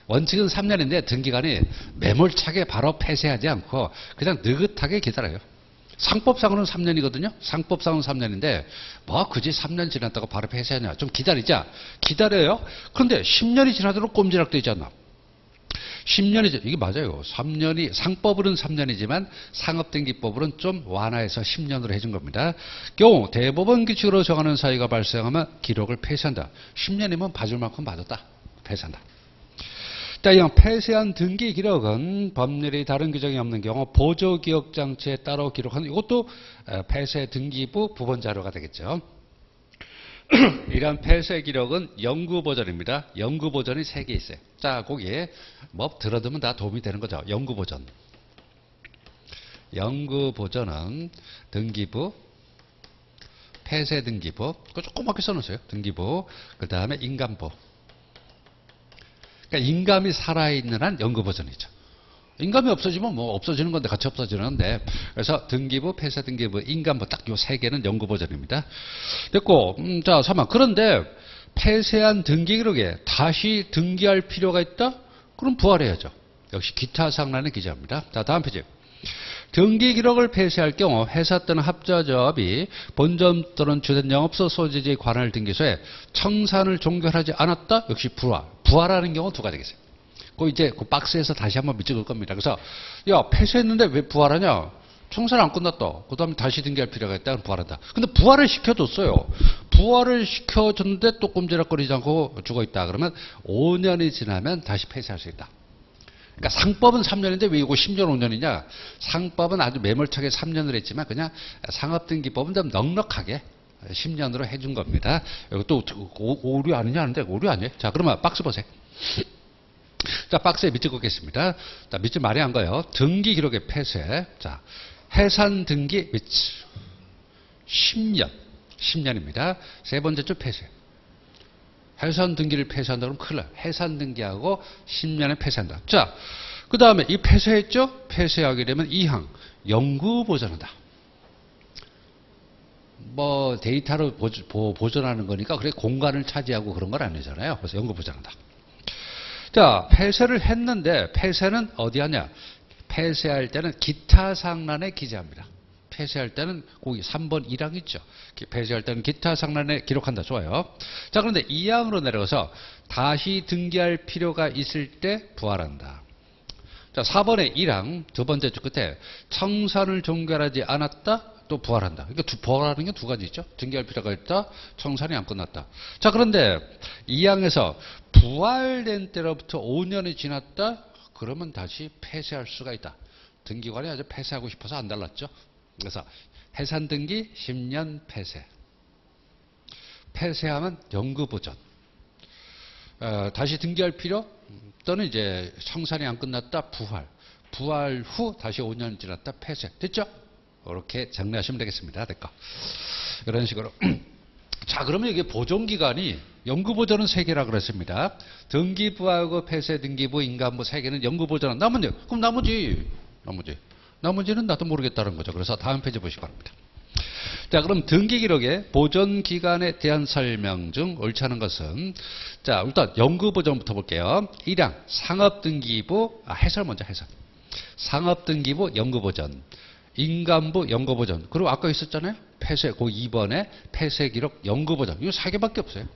원칙은 3년인데 등기관이 매몰차게 바로 폐쇄하지 않고 그냥 느긋하게 기다려요. 상법상으로는 3년이거든요. 상법상은 3년인데 뭐 굳이 3년 지났다고 바로 폐쇄하냐. 좀 기다리자. 기다려요. 그런데 10년이 지나도록 꼼지락되지 않나. 10년이죠. 이게 맞아요. 3년이 상법으로는 3년이지만 상업등기법으로는 좀 완화해서 10년으로 해준 겁니다. 경우 대법원 규칙으로 정하는 사유가 발생하면 기록을 폐쇄한다. 10년이면 봐줄 만큼 봐줬다. 폐쇄한다. 자, 이런 폐쇄한 등기 기록은 법률이 다른 규정이 없는 경우 보조기억장치에 따로 기록하는 이것도 폐쇄 등기부 부본 자료가 되겠죠. 이런 폐쇄 기록은 영구보전입니다. 영구보전이 3개 있어요. 자, 거기에 뭐 들어두면 다 도움이 되는 거죠. 영구보전. 영구보전은 등기부, 폐쇄 등기부, 그거 조그맣게 써놓으세요. 등기부, 그 다음에 인감부. 그러니까 인감이 살아있는 한 영구보전이죠. 인감이 없어지면 뭐 없어지는 건데 같이 없어지는데 그래서 등기부, 폐쇄 등기부, 인감부 딱 요 3개는 영구보전입니다. 됐고 자, 3번. 그런데 폐쇄한 등기 기록에 다시 등기할 필요가 있다? 그럼 부활해야죠. 역시 기타 상란의 기재입니다. 자, 다음 페이지. 등기 기록을 폐쇄할 경우 회사 또는 합자조합이 본점 또는 주된 영업소 소재지의 관할 등기소에 청산을 종결하지 않았다. 역시 부활하는 경우 두 가지 되겠어요. 그 이제 그 박스에서 다시 한번 밑줄 겁니다. 그래서 야 폐쇄했는데 왜 부활하냐? 청산 안 끝났다. 그 다음에 다시 등기할 필요가 있다. 부활한다. 근데 부활을 시켜줬어요. 부활을 시켜줬는데 또 꼼지락거리지 않고 죽어있다. 그러면 5년이 지나면 다시 폐쇄할 수 있다. 그러니까 상법은 3년인데 왜 이거 10년 5년이냐? 상법은 아주 매몰차게 3년을 했지만 그냥 상업등기법은 좀 넉넉하게 10년으로 해준 겁니다. 이거 또 오류 아니냐 하는데 오류 아니에요. 자, 그러면 박스 보세요. 자, 박스에 밑줄 긋겠습니다. 자, 밑줄 말이 한 거예요. 등기 기록의 폐쇄. 자, 해산 등기 밑줄 10년. 10년입니다. 세 번째 줄 폐쇄. 해산 등기를 폐쇄한다 그러면 큰일 나요. 해산 등기하고 10년에 폐쇄한다. 자, 그 다음에 이 폐쇄했죠? 폐쇄하게 되면 2항 영구 보존한다. 뭐 데이터로 보존하는 거니까 그래 공간을 차지하고 그런 건 아니잖아요. 그래서 영구 보존한다. 자, 폐쇄를 했는데 폐쇄는 어디 하냐? 폐쇄할 때는 기타 상란에 기재합니다. 폐쇄할 때는 거기 3번 1항 있죠. 폐쇄할 때는 기타 상란에 기록한다. 좋아요. 자, 그런데 2항으로 내려가서 다시 등기할 필요가 있을 때 부활한다. 자, 4번의 1항 두 번째 줄 끝에 청산을 종결하지 않았다. 또 부활한다. 그러니까 부활하는 게 두 가지 있죠. 등기할 필요가 있다. 청산이 안 끝났다. 자, 그런데 2항에서 부활된 때로부터 5년이 지났다. 그러면 다시 폐쇄할 수가 있다. 등기관이 아주 폐쇄하고 싶어서 안 달랐죠. 그래서 해산 등기 10년 폐쇄. 폐쇄하면 영구 보존. 다시 등기할 필요 또는 이제 청산이 안 끝났다. 부활. 부활 후 다시 5년 지났다. 폐쇄. 됐죠? 이렇게 정리하시면 되겠습니다. 됐고. 이런 식으로. 자, 그러면 이게 보존기간이 영구보존은 3개라 그랬습니다. 등기부하고 폐쇄, 등기부, 인감부 3개는 영구보존은 나머지. 그럼 나머지는 나도 모르겠다는 거죠. 그래서 다음 페이지 보시기 바랍니다. 자, 그럼 등기기록의 보존기간에 대한 설명 중 옳지 않은 것은 자, 일단 영구보존부터 볼게요. 1항 상업등기부 해설 먼저 해설. 상업등기부 영구보존. 인감부 영구보존. 그리고 아까 있었잖아요. 폐쇄, 그 2번에 폐쇄기록 영구보존. 이거 4개밖에 없어요.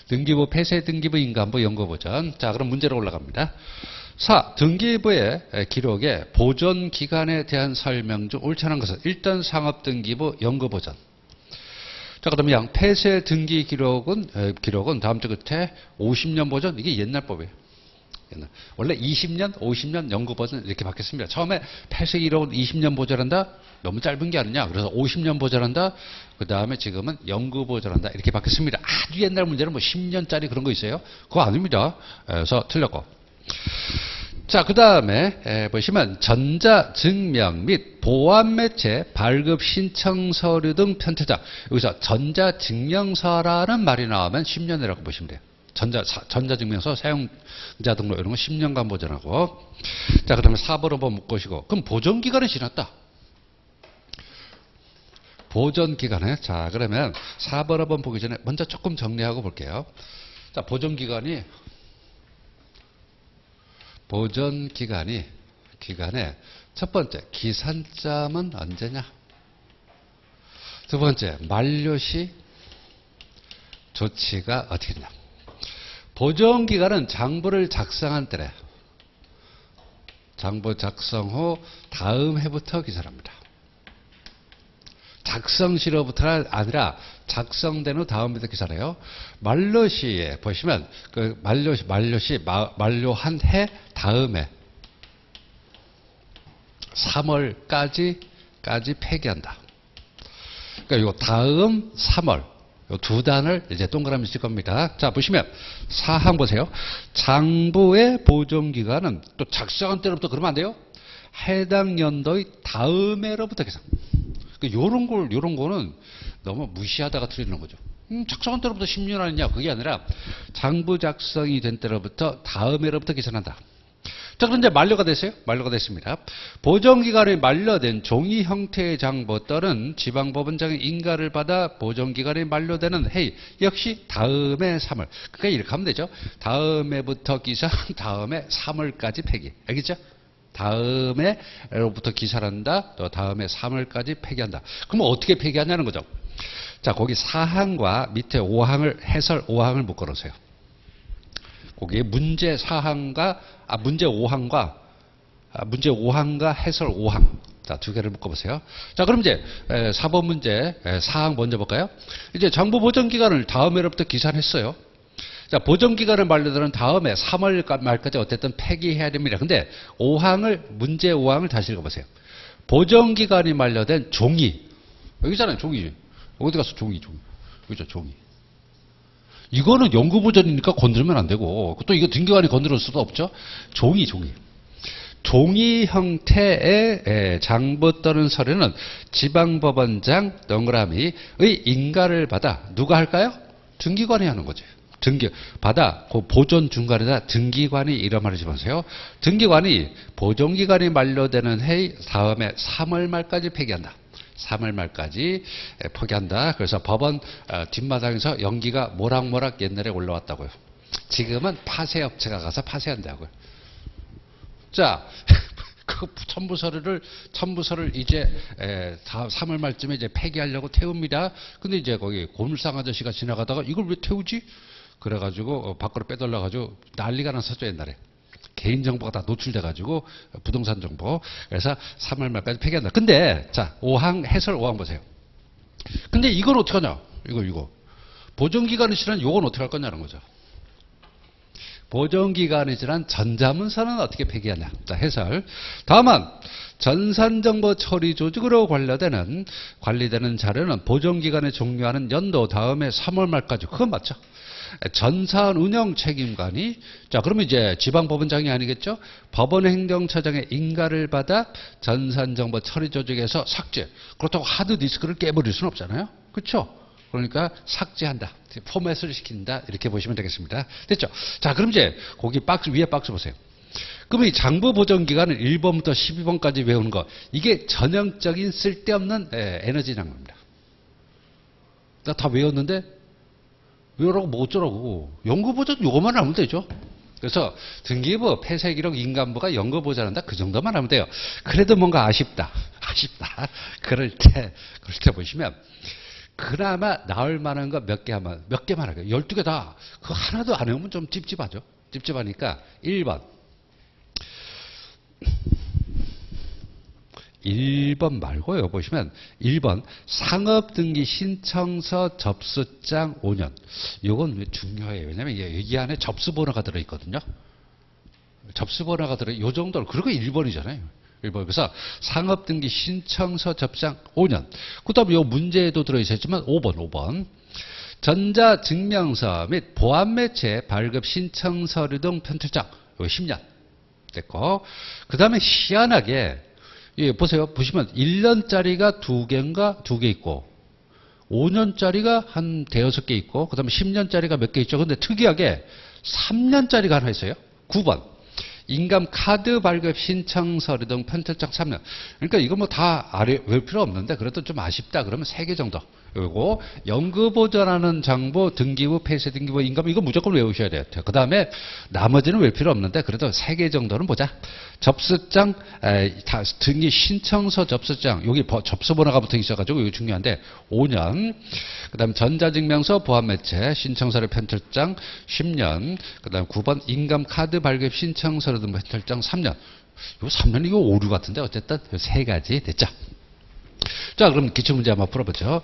등기부, 폐쇄, 등기부, 인감부, 영구보존. 자, 그럼 문제로 올라갑니다. 4. 등기부의 기록의 보존기간에 대한 설명 중 옳지 않은 것은 일단 상업등기부 영구보존. 자, 그러면 양 폐쇄 등기 기록은 다음 주 끝에 50년 보존. 이게 옛날 법이에요. 원래 20년, 50년 영구 보존 이렇게 바뀌었습니다. 처음에 폐쇄 기록은 20년 보존한다. 너무 짧은 게 아니냐. 그래서 50년 보존한다. 그 다음에 지금은 영구 보존한다. 이렇게 바뀌었습니다. 아주 옛날 문제는 뭐 10년짜리 그런 거 있어요. 그거 아닙니다. 그래서 틀렸고. 자, 그 다음에 보시면 전자증명 및 보안매체 발급 신청 서류 등 편태자. 여기서 전자증명서라는 말이 나오면 10년이라고 보시면 돼요. 전자증명서 사용자 등록 이런 거 10년간 보존하고. 자, 그 다음에 4번, 5번 묶으시고. 그럼 보존기간이 지났다. 보존기간에. 자, 그러면 4번, 5번 보기 전에 먼저 조금 정리하고 볼게요. 자, 보존기간에 첫 번째, 기산점은 언제냐? 두 번째, 만료시 조치가 어떻게 되냐? 보존기간은 장부를 작성한 때래. 장부 작성 후 다음 해부터 기산합니다. 작성시로부터 아니라 작성된 후 다음 해부터 기산해요. 만료시에 보시면 그 만료한 해 다음에 3월까지 폐기한다. 그러니까 요 다음 3월 요 두 단을 이제 동그라미 쓸 겁니다. 자, 보시면 사항 보세요. 장부의 보존기간은 또 작성한 때로부터 그러면 안 돼요. 해당 연도의 다음 해로부터 계산. 요런 거는 너무 무시하다가 틀리는 거죠. 작성한 때로부터 10년 아니냐. 그게 아니라 장부 작성이 된 때로부터 다음 해로부터 계산한다. 자, 그런데 만료가 됐어요? 만료가 됐습니다. 보존기간이 만료된 종이 형태의 장부 또는 지방법원장의 인가를 받아 보존기간이 만료되는 해 역시 다음해 3월. 그러니까 이렇게 하면 되죠. 다음 해부터 기산, 다음해 3월까지 폐기. 알겠죠? 다음에로부터 기산한다. 또 다음에 3월까지 폐기한다. 그럼 어떻게 폐기하냐는 거죠. 자, 거기 4항과 밑에 5항을 해설 5항을 묶어놓으세요. 거기에 문제 4항과 문제 5항과 해설 5항. 자, 두 개를 묶어보세요. 자, 그럼 이제 4번 문제 4항 먼저 볼까요? 이제 정부 보전 기간을 다음 해로부터 기산했어요. 자, 보전 기간을 만료되는 다음에 3월 말까지 어쨌든 폐기해야 됩니다. 근데 5항을 문제 5항을 다시 읽어보세요. 보전 기간이 만료된 종이 여기잖아요. 종이. 어디 가서 종이. 여기죠, 종이. 이거는 연구 보전이니까 건드리면 안 되고 또 이거 등기관이 건드릴 수도 없죠. 종이. 종이 형태의 장부 또는 서류는 지방법원장 동그라미의 인가를 받아 누가 할까요? 등기관이 하는 거죠. 받아 그 보존 중간에다 등기관이 이런 말을 집어넣으세요. 등기관이 보존기간이 만료되는 해 다음에 3월 말까지 폐기한다. 3월 말까지 포기한다. 그래서 법원 뒷마당에서 연기가 모락모락 옛날에 올라왔다고요. 지금은 파쇄업체가 가서 파쇄한다고요. 자, 그 첨부서를 이제 3월 말쯤에 이제 폐기하려고 태웁니다. 근데 이제 거기 고물상 아저씨가 지나가다가 이걸 왜 태우지? 그래가지고 밖으로 빼돌려가지고 난리가 났었죠, 옛날에. 개인정보가 다 노출돼가지고 부동산 정보. 그래서 3월 말까지 폐기한다. 근데 자, 5항 해설 5항 보세요. 근데 이건 어떻게 하냐? 이거. 보존기간이 지난 요건 어떻게 할 거냐는 거죠. 보존기간이 지난 전자문서는 어떻게 폐기하냐. 자, 해설. 다만 전산정보 처리 조직으로 관리되는 자료는 보존기간에 종료하는 연도 다음에 3월 말까지. 그건 맞죠. 전산 운영 책임관이 자, 그러면 이제 지방법원장이 아니겠죠? 법원행정처장의 인가를 받아 전산정보 처리 조직에서 삭제. 그렇다고 하드디스크를 깨버릴 수는 없잖아요. 그렇죠? 그러니까 삭제한다. 포맷을 시킨다. 이렇게 보시면 되겠습니다. 됐죠? 자, 그럼 이제 거기 위에 박스 보세요. 그러면 이 장부 보존 기간을 1번부터 12번까지 외우는 거. 이게 전형적인 쓸데없는 에너지 낭비입니다. 나 다 외웠는데 외우라고 뭐 어쩌라고. 연구보전 요것만 하면 되죠. 그래서 등기부, 폐쇄기록, 인감부가 연구보전한다. 그 정도만 하면 돼요. 그래도 뭔가 아쉽다. 그럴 때 보시면 그나마 나올 만한 거 몇 개만 할게요. 12개 다. 그거 하나도 안 외우면 좀 찝찝하죠. 찝찝하니까 1번 말고요. 보시면 1번 상업등기 신청서 접수장 5년. 이건 중요해요. 왜냐면 여기 안에 접수번호가 들어있거든요. 접수번호가 요 정도로. 그리고 1번이잖아요. 1번. 그래서 상업등기 신청서 접수장 5년. 그 다음에 요 문제에도 들어있었지만 5번. 전자증명서 및 보안매체 발급 신청서류 등 편철장. 요 10년. 됐고. 그 다음에 희한하게 보시면 1년짜리가 2개 있고 5년짜리가 한 대여섯 개 있고 그 다음에 10년짜리가 몇 개 있죠. 근데 특이하게 3년짜리가 하나 있어요. 9번. 인감 카드 발급 신청 서류 등 편철장 3년. 그러니까 이거 뭐 다 외울 필요 없는데 그래도 좀 아쉽다 그러면 3개 정도. 그리고 연구보전하는 정보, 등기부, 폐쇄 등기부, 인감 이거 무조건 외우셔야 돼요. 그 다음에 나머지는 외울 필요 없는데 그래도 3개 정도는 보자. 접수장, 등기 신청서 접수장 여기 접수번호가 붙어 있어가지고 이거 중요한데 5년. 그 다음 전자증명서, 보안매체, 신청서류 편철장 10년. 그 다음 9번 인감 카드 발급 신청서류 등 편철장 3년. 이거 3년 이거 오류 같은데 어쨌든 3가지 됐죠. 자, 그럼 기출문제 한번 풀어보죠.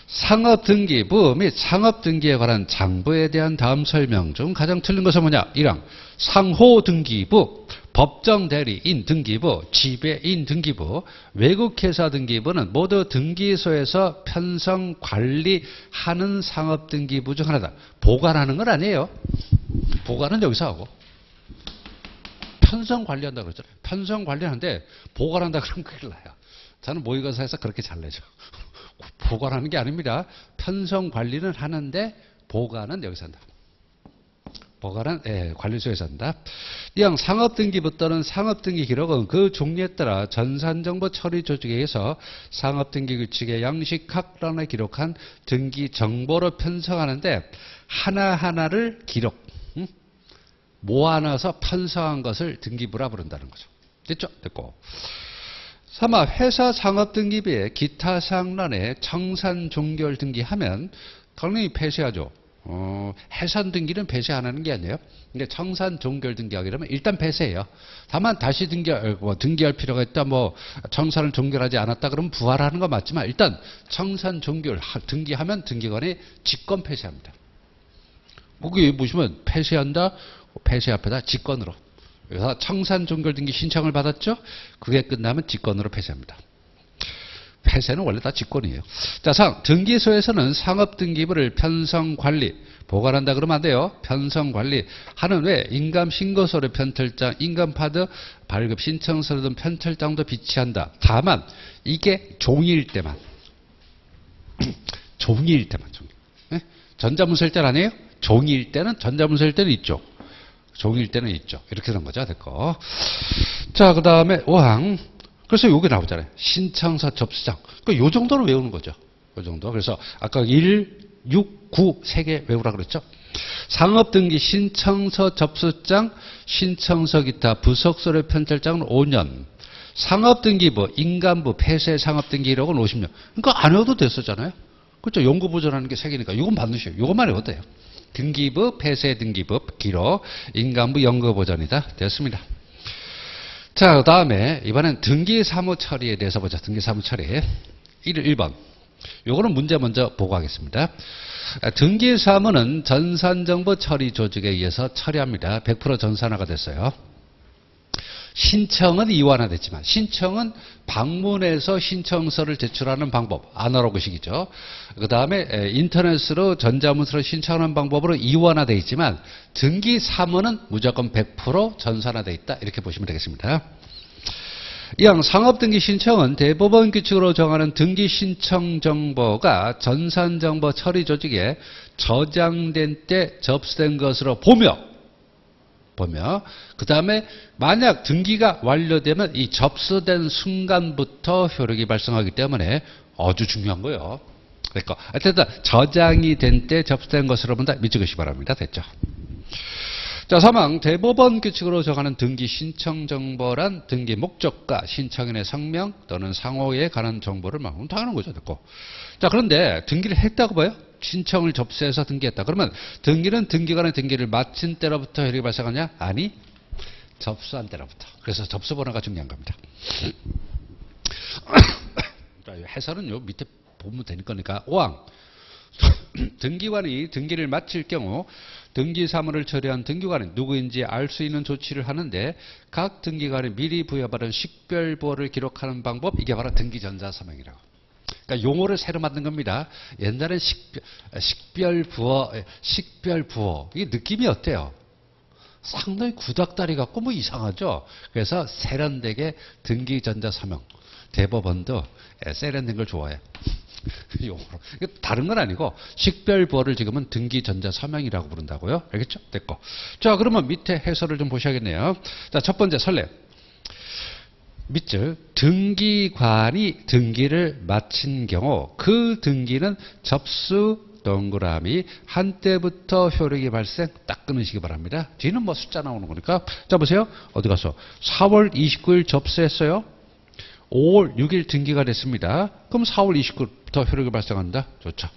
상업등기부 및 상업등기에 관한 장부에 대한 다음 설명 중 가장 틀린 것은 뭐냐? 1항 상호등기부, 법정대리인 등기부, 지배인 등기부, 외국회사 등기부는 모두 등기소에서 편성관리하는 상업등기부 중 하나다. 보관하는 건 아니에요. 보관은 여기서 하고 편성관리한다 그러죠. 편성관리하는데 보관한다 그러면 큰일 나요. 저는 모의고사에서 그렇게 잘 내죠. 보관하는 게 아닙니다. 편성 관리는 하는데 보관은 여기서 한다. 보관은 관리소에서 한다. 이왕 상업등기부 또는 상업등기 기록은 그 종류에 따라 전산정보 처리 조직에 의해서 상업등기 규칙의 양식학란에 기록한 등기 정보로 편성하는데 하나하나를 기록 모아놔서 편성한 것을 등기부라 부른다는 거죠. 됐죠? 됐고. 3아 회사 상업등기부에 기타 사항란에 청산 종결 등기하면 당연히 폐쇄하죠. 해산 등기는 폐쇄 안 하는 게 아니에요. 근데 청산 종결 등기하게 되면 일단 폐쇄해요. 다만 다시 등기할 필요가 있다. 청산을 종결하지 않았다. 그러면 부활하는 거 맞지만 일단 청산 종결 등기하면 등기관이 직권 폐쇄합니다. 거기 보시면 폐쇄한다. 폐쇄 앞에다 직권으로. 그래서 청산 종결 등기 신청을 받았죠. 그게 끝나면 직권으로 폐쇄합니다. 폐쇄는 원래 다 직권이에요. 자, 등기소에서는 상업등기부를 편성관리, 보관한다 그러면 안 돼요. 편성관리 하는 외 인감신고서류 편철장, 인감파드, 발급 신청서류 등 편철장도 비치한다. 다만 이게 종이일 때만. 종이일 때만. 네? 전자문서일 때는 아니에요? 종이일 때는, 전자문서일 때는 있죠. 종이일 때는 있죠. 이렇게 되는 거죠. 됐고. 자, 그 다음에 5항. 그래서 요게 나오잖아요. 신청서 접수장. 그러니까 요 정도는 외우는 거죠. 요 정도. 그래서 아까 1, 6, 9 세 개 외우라 그랬죠. 상업등기 신청서 접수장, 신청서 기타 부속서류 편철장은 5년. 상업등기부, 인감부, 폐쇄 상업등기록은 50년. 그러니까 안 외워도 됐었잖아요. 그렇죠. 연구보존하는 게 3개니까 이건 반드시 요것만 외워도 돼요. 등기부, 폐쇄 등기부, 기록, 인감부, 연구보존이다. 됐습니다. 자, 그 다음에 이번엔 등기사무 처리에 대해서 보자. 등기사무 처리. 1번. 요거는 문제 먼저 보고 하겠습니다. 등기사무는 전산정보 처리 조직에 의해서 처리합니다. 100% 전산화가 됐어요. 신청은 이완화됐지만 신청은 방문해서 신청서를 제출하는 방법, 아날로그식이죠. 그 다음에 인터넷으로 전자문서로 신청하는 방법으로 이완화되어 있지만 등기사무는 무조건 100% 전산화되어 있다. 이렇게 보시면 되겠습니다. 이왕 상업등기 신청은 대법원 규칙으로 정하는 등기 신청 정보가 전산정보 처리 조직에 저장된 때 접수된 것으로 보며 그 다음에 만약 등기가 완료되면 이 접수된 순간부터 효력이 발생하기 때문에 아주 중요한 거예요. 그러니까 어쨌든 저장이 된 때 접수된 것으로 본다. 믿으시기 바랍니다. 됐죠? 자, 3항 대법원 규칙으로 정하는 등기 신청 정보란 등기 목적과 신청인의 성명 또는 상호에 관한 정보를 말하면 당연한 거죠. 됐고. 자, 그런데 등기를 했다고 봐요. 신청을 접수해서 등기했다. 그러면 등기는 등기관의 등기를 마친 때로부터 효력이 발생하냐? 아니, 접수한 때로부터. 그래서 접수 번호가 중요한 겁니다. 자, 해설은요 밑에 보면 되는 거니까 5항 등기관이 등기를 마칠 경우 등기사무를 처리한 등기관은 누구인지 알 수 있는 조치를 하는데 각 등기관이 미리 부여받은 식별부호를 기록하는 방법, 이게 바로 등기전자서명이라고. 그러니까 용어를 새로 만든 겁니다. 옛날엔 식별부호. 이게 느낌이 어때요? 상당히 구닥다리 같고 뭐 이상하죠? 그래서 세련되게 등기전자서명. 대법원도 세련된 걸 좋아해. 용어로. 다른 건 아니고 식별부호를 지금은 등기전자서명이라고 부른다고요. 알겠죠? 됐고. 자, 그러면 밑에 해설을 좀 보셔야겠네요. 자, 첫 번째 설례. 밑줄 등기관이 등기를 마친 경우 그 등기는 접수 동그라미 한때부터 효력이 발생 딱 끊으시기 바랍니다. 뒤는 뭐 숫자 나오는 거니까. 자, 보세요. 어디 가서 4월 29일 접수했어요. 5월 6일 등기가 됐습니다. 그럼 4월 29일부터 효력이 발생한다. 좋죠.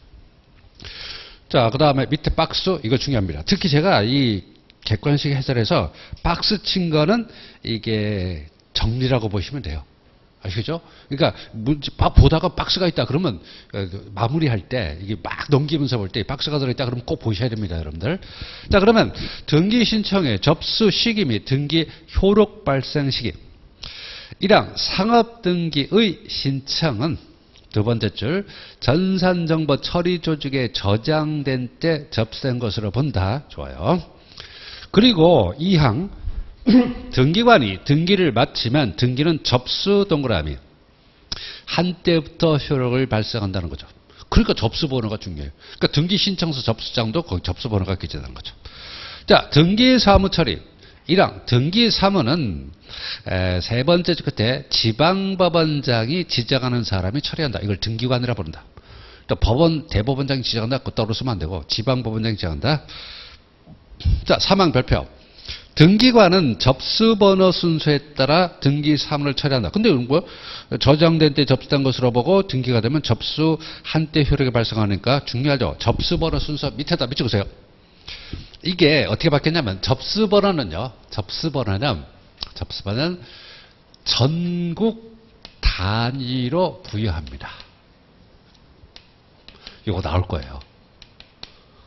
자, 그 다음에 밑에 박스, 이거 중요합니다. 특히 제가 이 객관식 해설에서 박스 친 거는 이게 정리라고 보시면 돼요. 아시겠죠? 그러니까 보다가 박스가 있다 그러면 마무리할 때 이게 막 넘기면서 볼 때 박스가 들어있다 그러면 꼭 보셔야 됩니다, 여러분들. 자, 그러면 등기 신청의 접수 시기 및 등기 효력 발생 시기. 1항 상업등기의 신청은 두 번째 줄 전산정보 처리 조직에 저장된 때 접수된 것으로 본다. 좋아요. 그리고 2항 등기관이 등기를 마치면 등기는 접수 동그라미 한때부터 효력을 발생한다는 거죠. 그러니까 접수번호가 중요해요. 그러니까 등기 신청서 접수장도 거기 접수번호가 기재되는 거죠. 자, 등기사무 처리. 1항 등기사무는 세 번째 끝에 지방법원장이 지정하는 사람이 처리한다. 이걸 등기관이라 부른다. 그러니까 대법원장이 지정한다. 그거 따로 쓰면 안 되고 지방법원장이 지정한다. 자, 3항 별표. 등기관은 접수번호 순서에 따라 등기 사무를 처리한다. 근데 이건 뭐 저장된 때 접수된 것으로 보고 등기가 되면 접수한 때 효력이 발생하니까 중요하죠. 접수번호 순서 밑에다 밑줄으세요. 이게 어떻게 바뀌었냐면 접수번호는 전국 단위로 부여합니다. 이거 나올 거예요.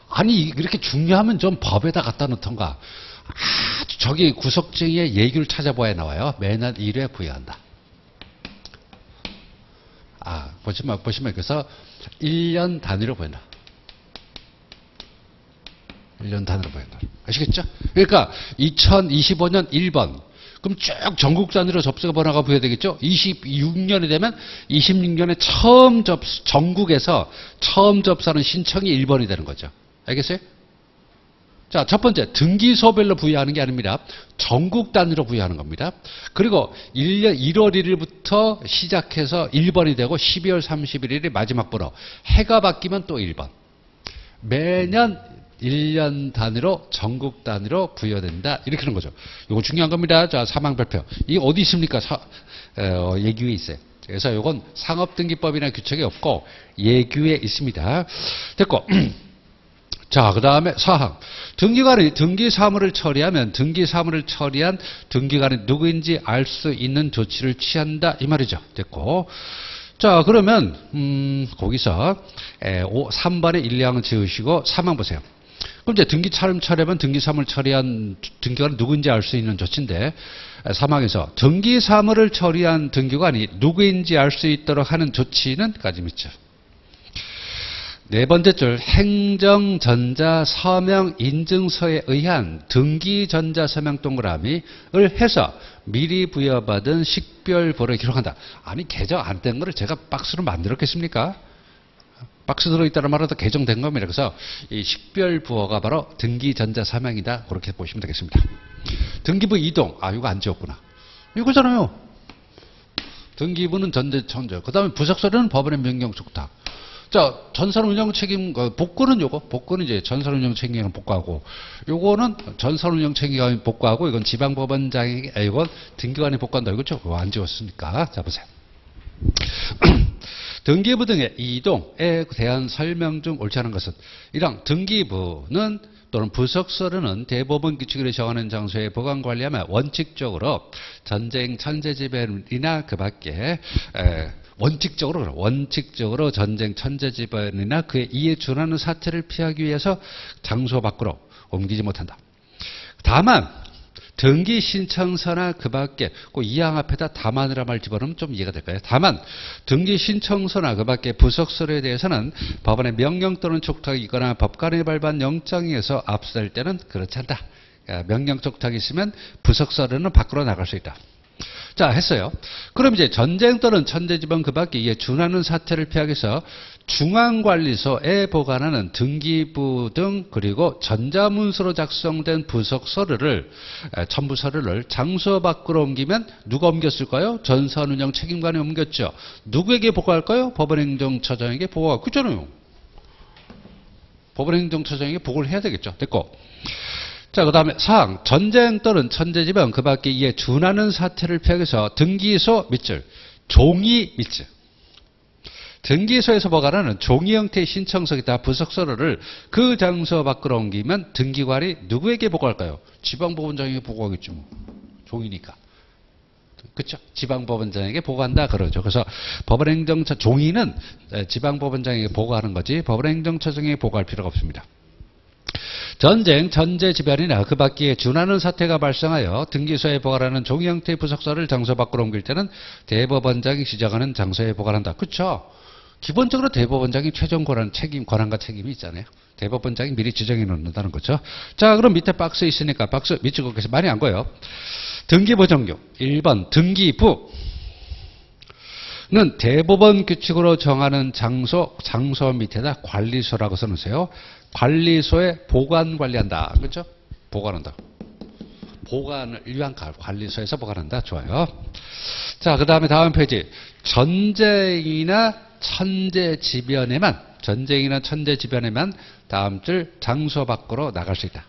아니 이렇게 중요하면 좀 법에다 갖다 놓던가. 아주 저기 구석쟁이의 예규를 찾아봐야 나와요. 매년 1회 부여한다. 보시면 그래서 1년 단위로 부여한다. 1년 단위로 부여한다. 아시겠죠? 그러니까 2025년 1번. 그럼 쭉 전국 단위로 접수 번호가 부여되겠죠? 26년이 되면 26년에 전국에서 처음 접수하는 신청이 1번이 되는 거죠. 알겠어요? 자, 첫 번째, 등기소별로 부여하는 게 아닙니다. 전국 단위로 부여하는 겁니다. 그리고 1월 1일부터 시작해서 1번이 되고 12월 31일이 마지막 번호. 해가 바뀌면 또 1번. 매년 1년 단위로 전국 단위로 부여된다. 이렇게 하는 거죠. 이거 중요한 겁니다. 자, 사망발표. 이게 어디 있습니까? 예규에 있어요. 그래서 이건 상업등기법이나 규칙이 없고 예규에 있습니다. 됐고. 자, 그 다음에 사항. 등기관이 등기사무를 처리하면 등기사무를 처리한 등기관이 누구인지 알 수 있는 조치를 취한다. 이 말이죠. 됐고. 자, 그러면 거기서 3번에 1, 2항 지으시고 3항 보세요. 그럼 이제 등기차를 처리하면 등기사무를 처리한 등기관이 누구인지 알 수 있는 조치인데 3항에서 등기사무를 처리한 등기관이 누구인지 알 수 있도록 하는 조치는 까지 있죠. 네 번째 줄 행정전자서명인증서에 의한 등기전자서명 동그라미를 해서 미리 부여받은 식별부를 기록한다. 아니 개정 안 된 거를 제가 박스로 만들었겠습니까? 박스 들어있다는 말은 개정된 겁니다. 그래서 이 식별부호가 바로 등기전자서명이다. 그렇게 보시면 되겠습니다. 등기부 이동. 이거 안 지웠구나. 이거잖아요. 등기부는 전제천저. 그 다음에 부석서류는 법원의 명령 촉탁. 자, 전산운영 책임, 복구는 복구는 이제 전산운영 책임을 복구하고, 요거는 전산운영 책임을 복구하고, 이건 지방법원장에게, 이건 등기관이 복구한다. 이거죠? 그거 안 지웠으니까. 자, 보세요. 등기부 등의 이동에 대한 설명 중 옳지 않은 것은, 1항, 등기부는 또는 부석서류는 대법원 규칙으로 정하는 장소에 보관 관리하며 원칙적으로 전쟁, 천재지변이나 그 밖에, 원칙적으로 전쟁, 천재지변이나 그에 이에 준하는 사태를 피하기 위해서 장소 밖으로 옮기지 못한다. 다만 등기 신청서나 그 밖에 꼭 이 항 앞에다 다만이라 말 집어넣으면 좀 이해가 될까요? 다만 등기 신청서나 그 밖에 부석서류에 대해서는 법원의 명령 또는 촉탁이 있거나 법관의 발부한 영장에 의해서 압수될 때는 그렇지 않다. 명령 촉탁이 있으면 부석서류는 밖으로 나갈 수 있다. 자, 했어요. 그럼 이제 전쟁 또는 천재지변 그 밖에 이에 준하는 사태를 피하기 위해서 중앙관리소에 보관하는 등기부 등 그리고 전자문서로 작성된 부석서류를 첨부서류를 장소 밖으로 옮기면 누가 옮겼을까요? 전산운영 책임관이 옮겼죠. 누구에게 보고할까요? 법원행정처장에게 보고하고. 그렇잖아요. 법원행정처장에게 보고를 해야 되겠죠. 됐고. 자, 그 다음에 사항. 전쟁 또는 천재지변 그 밖에 이에 준하는 사태를 피하기 위해서 등기소 밑줄, 종이 밑줄. 등기소에서 보관하는 종이 형태의 신청서기다 부석서류를 그 장소 밖으로 옮기면 등기관이 누구에게 보고할까요? 지방법원장에게 보고하겠죠. 종이니까. 그렇죠? 지방법원장에게 보고한다 그러죠. 그래서 법원행정처 종이는 지방법원장에게 보고하는 거지 법원행정처장에게 보고할 필요가 없습니다. 전쟁, 천재지변이나 그 밖에 준하는 사태가 발생하여 등기소에 보관하는 종이 형태의 부석서를 장소 밖으로 옮길 때는 대법원장이 지정하는 장소에 보관한다. 그렇죠? 기본적으로 대법원장이 최종 권한과 책임이 있잖아요. 대법원장이 미리 지정해 놓는다는 거죠. 자, 그럼 밑에 박스 있으니까 박스 밑줄 긋겠습니다. 많이 안 거예요. 등기부 종류. 1번 등기부는 대법원 규칙으로 정하는 장소 밑에다 관리소라고 써놓으세요. 관리소에 보관 관리한다. 그렇죠? 보관한다. 보관을 위한 관리소에서 보관한다. 좋아요. 자, 그 다음에 다음 페이지. 전쟁이나 천재지변에만 다음 줄 장소 밖으로 나갈 수 있다.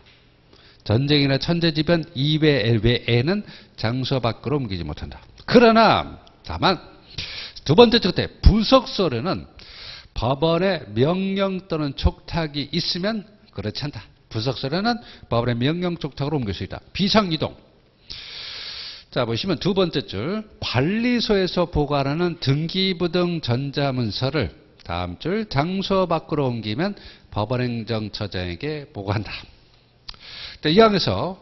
전쟁이나 천재지변 이외에는 장소 밖으로 옮기지 못한다. 그러나 다만 두 번째 끝에 부속서류는 법원의 명령 또는 촉탁이 있으면 그렇지 않다. 부속서류는 법원의 명령 촉탁으로 옮길 수 있다. 비상이동. 자, 보시면 두 번째 줄, 관리소에서 보관하는 등기부 등 전자문서를 다음 줄 장소 밖으로 옮기면 법원행정처장에게 보고한다. 이항에서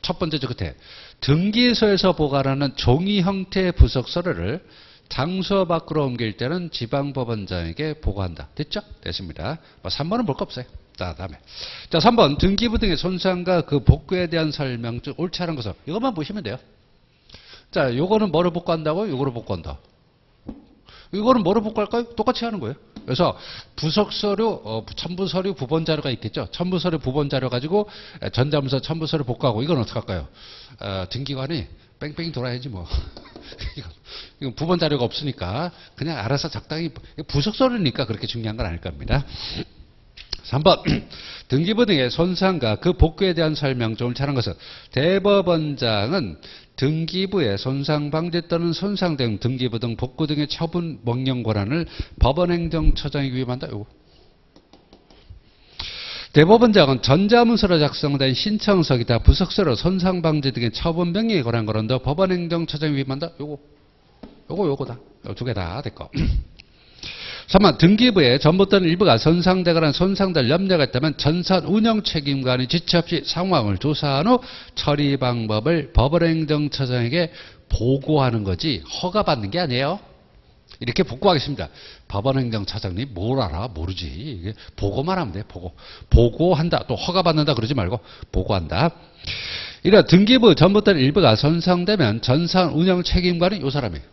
첫 번째 줄 끝에 등기소에서 보관하는 종이 형태의 부속서류를 장소 밖으로 옮길 때는 지방법원장에게 보고한다. 됐죠? 됐습니다. 3번은 볼 거 없어요. 자, 다음에. 자, 3번. 등기부 등의 손상과 그 복구에 대한 설명, 즉, 옳지 않은 것을. 이것만 보시면 돼요. 자, 요거는 뭐로 복구한다고? 요거로 복구한다. 이거는 뭐로 복구할까요? 똑같이 하는 거예요. 그래서 부속서류, 첨부서류, 부본자료가 있겠죠. 첨부서류, 부본자료 가지고 전자문서, 첨부서류 복구하고 이건 어떻게 할까요? 등기관이 뺑뺑이 돌아야지 뭐. 이건 부본자료가 없으니까 그냥 알아서 적당히 부속서류니까 그렇게 중요한 건 아닐 겁니다. 3번 등기부 등의 손상과 그 복구에 대한 설명 좀 옳지 않은 것은 대법원장은 등기부의 손상방지 또는 손상된 등기부 등 복구 등의 처분 명령 권한을 법원행정처장에게 위임한다. 요거. 대법원장은 전자문서로 작성된 신청서기다 부속서로 손상방지 등의 처분 명령에 관한 권한도 법원행정처장에 위임한다. 요거다. 두 개 다 됐고. 3번 등기부의 전부 또는 일부가 손상되거나 손상될 염려가 있다면 전산 운영 책임관이 지체 없이 상황을 조사한 후 처리 방법을 법원행정처장에게 보고하는 거지 허가받는 게 아니에요. 이렇게 복구하겠습니다. 법원행정처장님 뭘 알아? 모르지. 이게 보고만 하면 돼. 보고한다. 또 허가받는다 그러지 말고 보고한다. 이런 등기부 전부 또는 일부가 손상되면 전산 운영 책임관이 요 사람이에요.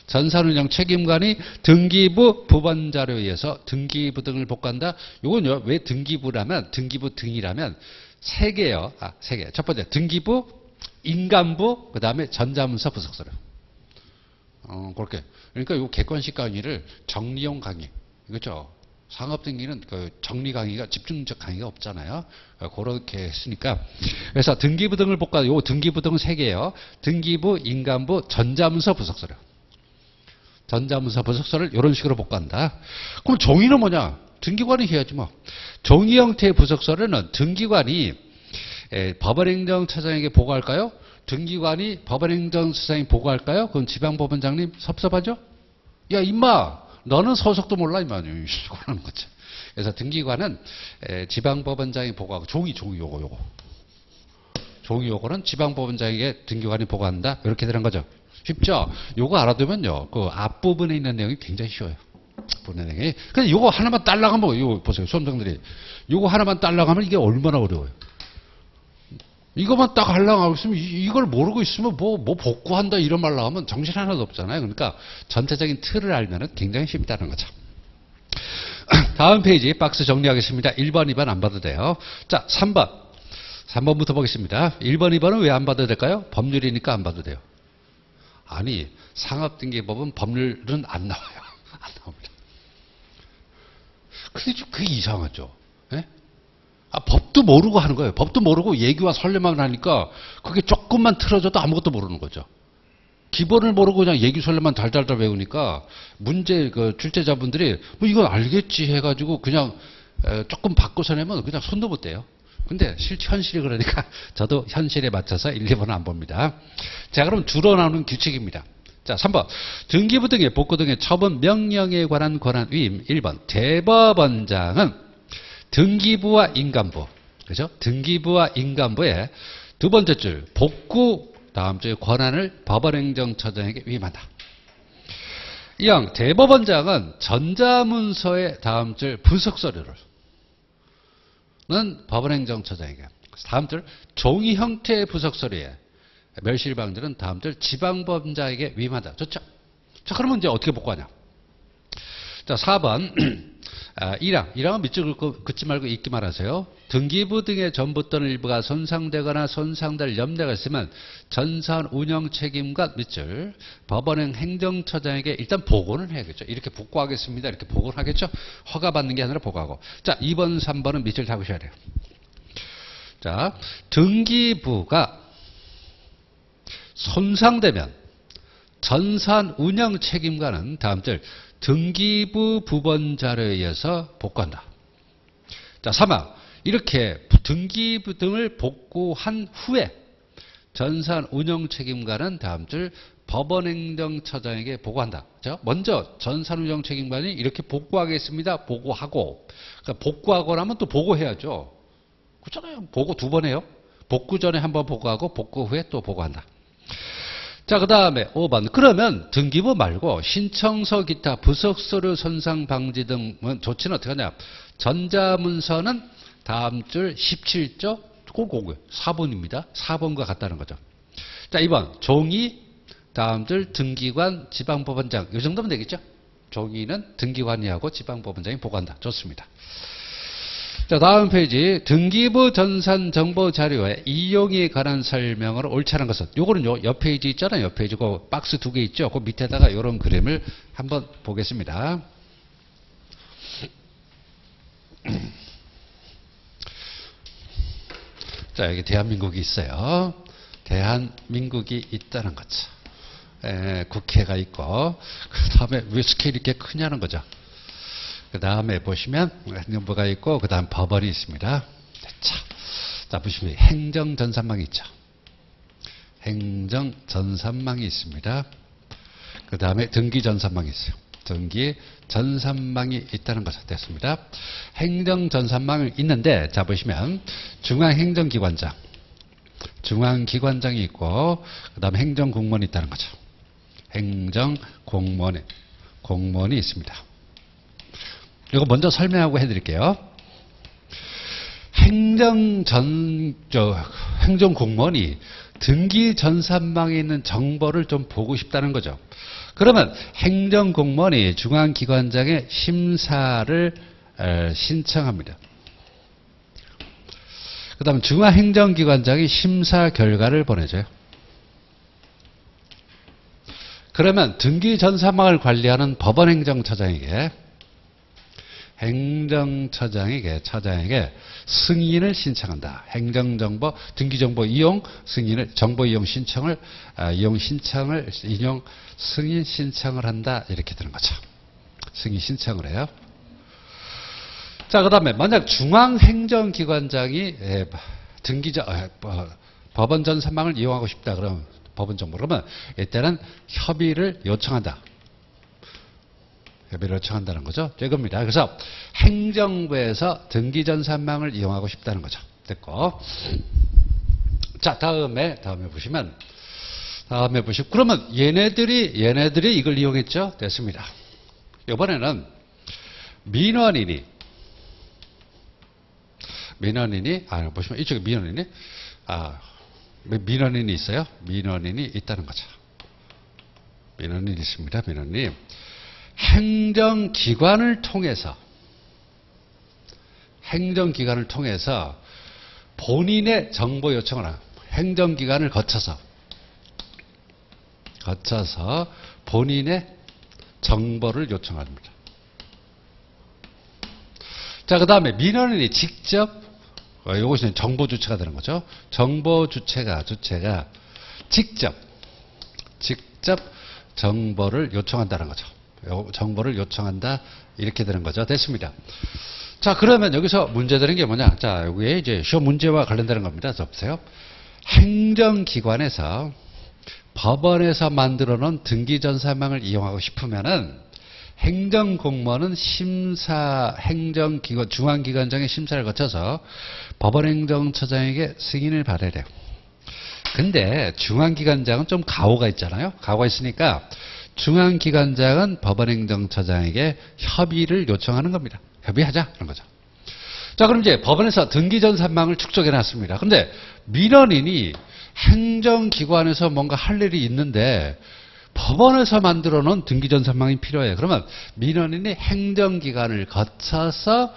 전산운영 책임관이 등기부 부본자료에 의해서 등기부 등을 복구한다. 이건요, 왜 등기부라면, 등기부 등이라면 세 개요. 세 개. 첫 번째, 등기부, 인감부, 그 다음에 전자문서 부속서류. 그렇게. 그러니까 이 객관식 강의를 정리용 강의. 그렇죠? 상업 등기는 그 정리 강의가, 집중적 강의가 없잖아요. 그렇게 했으니까. 그래서 등기부 등을 복구하다. 요 등기부 등은 세 개예요. 등기부, 인감부, 전자문서 부속서류. 전자문서 부속서를 이런 식으로 복구한다. 그럼 종이는 뭐냐? 등기관이 해야지 뭐. 종이 형태의 부속서류는 등기관이 법원행정처장에게 보고할까요? 등기관이 법원행정처장에게 보고할까요? 그럼 지방법원장님 섭섭하죠? 야 임마 너는 소속도 몰라 임마. 그러는 거죠. 그래서 등기관은 지방법원장이 보고하고 종이 요거. 종이 요거는 지방법원장에게 등기관이 보고한다. 이렇게 되는 거죠. 쉽죠? 요거 알아두면요. 그 앞부분에 있는 내용이 굉장히 쉬워요. 앞부분의 내용이. 근데 요거 하나만 딸라가면, 이거 보세요. 수험생들이. 요거 하나만 딸라가면 이게 얼마나 어려워요. 이거만 딱 하려고 있으면, 이걸 모르고 있으면 뭐 복구한다 이런 말 나오면 정신 하나도 없잖아요. 그러니까 전체적인 틀을 알면은 굉장히 쉽다는 거죠. 다음 페이지 박스 정리하겠습니다. 1번, 2번 안 봐도 돼요. 자, 3번. 3번부터 보겠습니다. 1번, 2번은 왜 안 봐도 될까요? 법률이니까 안 봐도 돼요. 아니, 상업등기법은 법률은 안 나와요. 안 나옵니다. 근데 좀 그게 이상하죠. 예? 법도 모르고 하는 거예요. 법도 모르고 얘기와 설명만 하니까 그게 조금만 틀어져도 아무것도 모르는 거죠. 기본을 모르고 그냥 얘기 설명만 달달달 외우니까 문제 그 출제자분들이 뭐 이건 알겠지 해가지고 그냥 조금 바꿔서 내면 그냥 손도 못 대요. 근데 현실이 그러니까 저도 현실에 맞춰서 1, 2번은 안 봅니다. 자, 그럼 주로 나오는 규칙입니다. 자, 3번. 등기부 등의 복구 등의 처분 명령에 관한 권한 위임. 1번. 대법원장은 등기부와 인감부. 그죠? 등기부와 인감부의 두 번째 줄 복구 다음 주에 권한을 법원행정처장에게 위임한다. 이왕 대법원장은 전자문서의 다음 줄 부속서류를 는 법원행정처장에게. 다음 줄 종이 형태의 부속서류에 멸실방들은 다음 줄 지방법원장에게 위임한다. 좋죠? 자, 그러면 이제 어떻게 복구하냐? 자, 4번 1항은 밑줄 긋지 말고 읽기만 하세요. 등기부 등의 전부 또는 일부가 손상되거나 손상될 염려가 있으면 전산 운영 책임과 밑줄 법원행 행정처장에게 일단 보고는 해야겠죠. 이렇게 복구하겠습니다. 이렇게 보고를 하겠죠. 허가받는 게 아니라 보고하고. 자, 2번, 3번은 밑줄 잡으셔야 돼요. 자, 등기부가 손상되면 전산 운영 책임과는 다음 절 등기부 부본 자료에 의해서 복구한다. 자, 3화. 이렇게 등기부 등을 복구한 후에 전산 운영 책임과는 다음 줄 법원행정처장에게 보고한다. 자, 먼저 전산 운영 책임관이 이렇게 복구하겠습니다. 보고하고, 그러니까 복구하고 나면 또 보고해야죠. 그렇잖아요. 보고 2번 해요. 복구 전에 한번 보고하고 복구 후에 또 보고한다. 자, 그 다음에 5번. 그러면 등기부 말고 신청서 기타 부속서류 손상 방지 등 조치는 어떻게 하냐. 전자문서는 다음 줄 17조 꼭 4번입니다. 4번과 같다는 거죠. 자, 2번. 종이 다음 줄 등기관 지방법원장. 이 정도면 되겠죠? 종이는 등기관이 하고 지방법원장이 보고한다. 좋습니다. 자, 다음 페이지. 등기부 전산 정보 자료의 이용에 관한 설명을 옳지 않은 것은. 요거는 옆 페이지 있잖아요. 옆 페이지 그 박스 2개 있죠. 그 밑에다가 이런 그림을 한번 보겠습니다. 자, 여기 대한민국이 있어요. 대한민국이 있다는 거죠. 국회가 있고, 그 다음에 왜 스케일이 이렇게 크냐는 거죠. 그 다음에 보시면 행정부가 있고, 그 다음 법원이 있습니다. 자, 보시면 행정전산망이 있죠. 행정전산망이 있습니다. 그 다음에 등기전산망이 있어요. 등기전산망이 있다는 거죠. 됐습니다. 행정전산망이 있는데, 자, 보시면 중앙행정기관장, 중앙기관장이 있고, 그 다음에 행정공무원이 있다는 거죠. 행정공무원이 있습니다. 이거 먼저 설명하고 해드릴게요. 행정공무원이 등기전산망에 있는 정보를 좀 보고 싶다는 거죠. 그러면 행정공무원이 중앙기관장에 심사를 신청합니다. 그 다음 중앙행정기관장이 심사 결과를 보내줘요. 그러면 등기전산망을 관리하는 법원행정처장에게 차장에게 승인을 신청한다. 행정정보, 등기정보 이용 승인을, 정보 이용 신청을, 승인 신청을 한다. 이렇게 되는 거죠. 승인 신청을 해요. 자, 그 다음에 만약 중앙행정기관장이 법원 전산망을 이용하고 싶다. 그러면 법원 정보. 그러면 이때는 협의를 요청한다. 협의를 요청한다는 거죠. 이겁니다. 그래서 행정부에서 등기전산망을 이용하고 싶다는 거죠. 됐고. 자, 다음에 보시면, 그러면 얘네들이 이걸 이용했죠? 됐습니다. 이번에는 민원인이, 보시면 이쪽에 민원인이 있어요. 민원인이 있다는 거죠. 민원인이 있습니다. 민원인이. 행정기관을 통해서 본인의 정보 요청을 하고 행정기관을 거쳐서 본인의 정보를 요청합니다. 자, 그 다음에 민원인이 직접, 이것이 정보주체가 되는 거죠. 정보주체가 직접 정보를 요청한다는 거죠. 정보를 요청한다. 이렇게 되는 거죠. 됐습니다. 자, 그러면 여기서 문제되는 게 뭐냐. 자, 여기에 이제 시험 문제와 관련되는 겁니다. 자, 보세요. 행정기관에서 법원에서 만들어 놓은 등기전산망을 이용하고 싶으면은 행정공무원은 중앙기관장의 심사를 거쳐서 법원행정처장에게 승인을 받아야 돼요. 근데 중앙기관장은 좀 가오가 있잖아요. 가오가 있으니까 중앙기관장은 법원행정처장에게 협의를 요청하는 겁니다. 협의하자 그런 거죠. 자, 그럼 이제 법원에서 등기전산망을 축적해 놨습니다. 근데 민원인이 행정기관에서 뭔가 할 일이 있는데 법원에서 만들어 놓은 등기전산망이 필요해요. 그러면 민원인이 행정기관을 거쳐서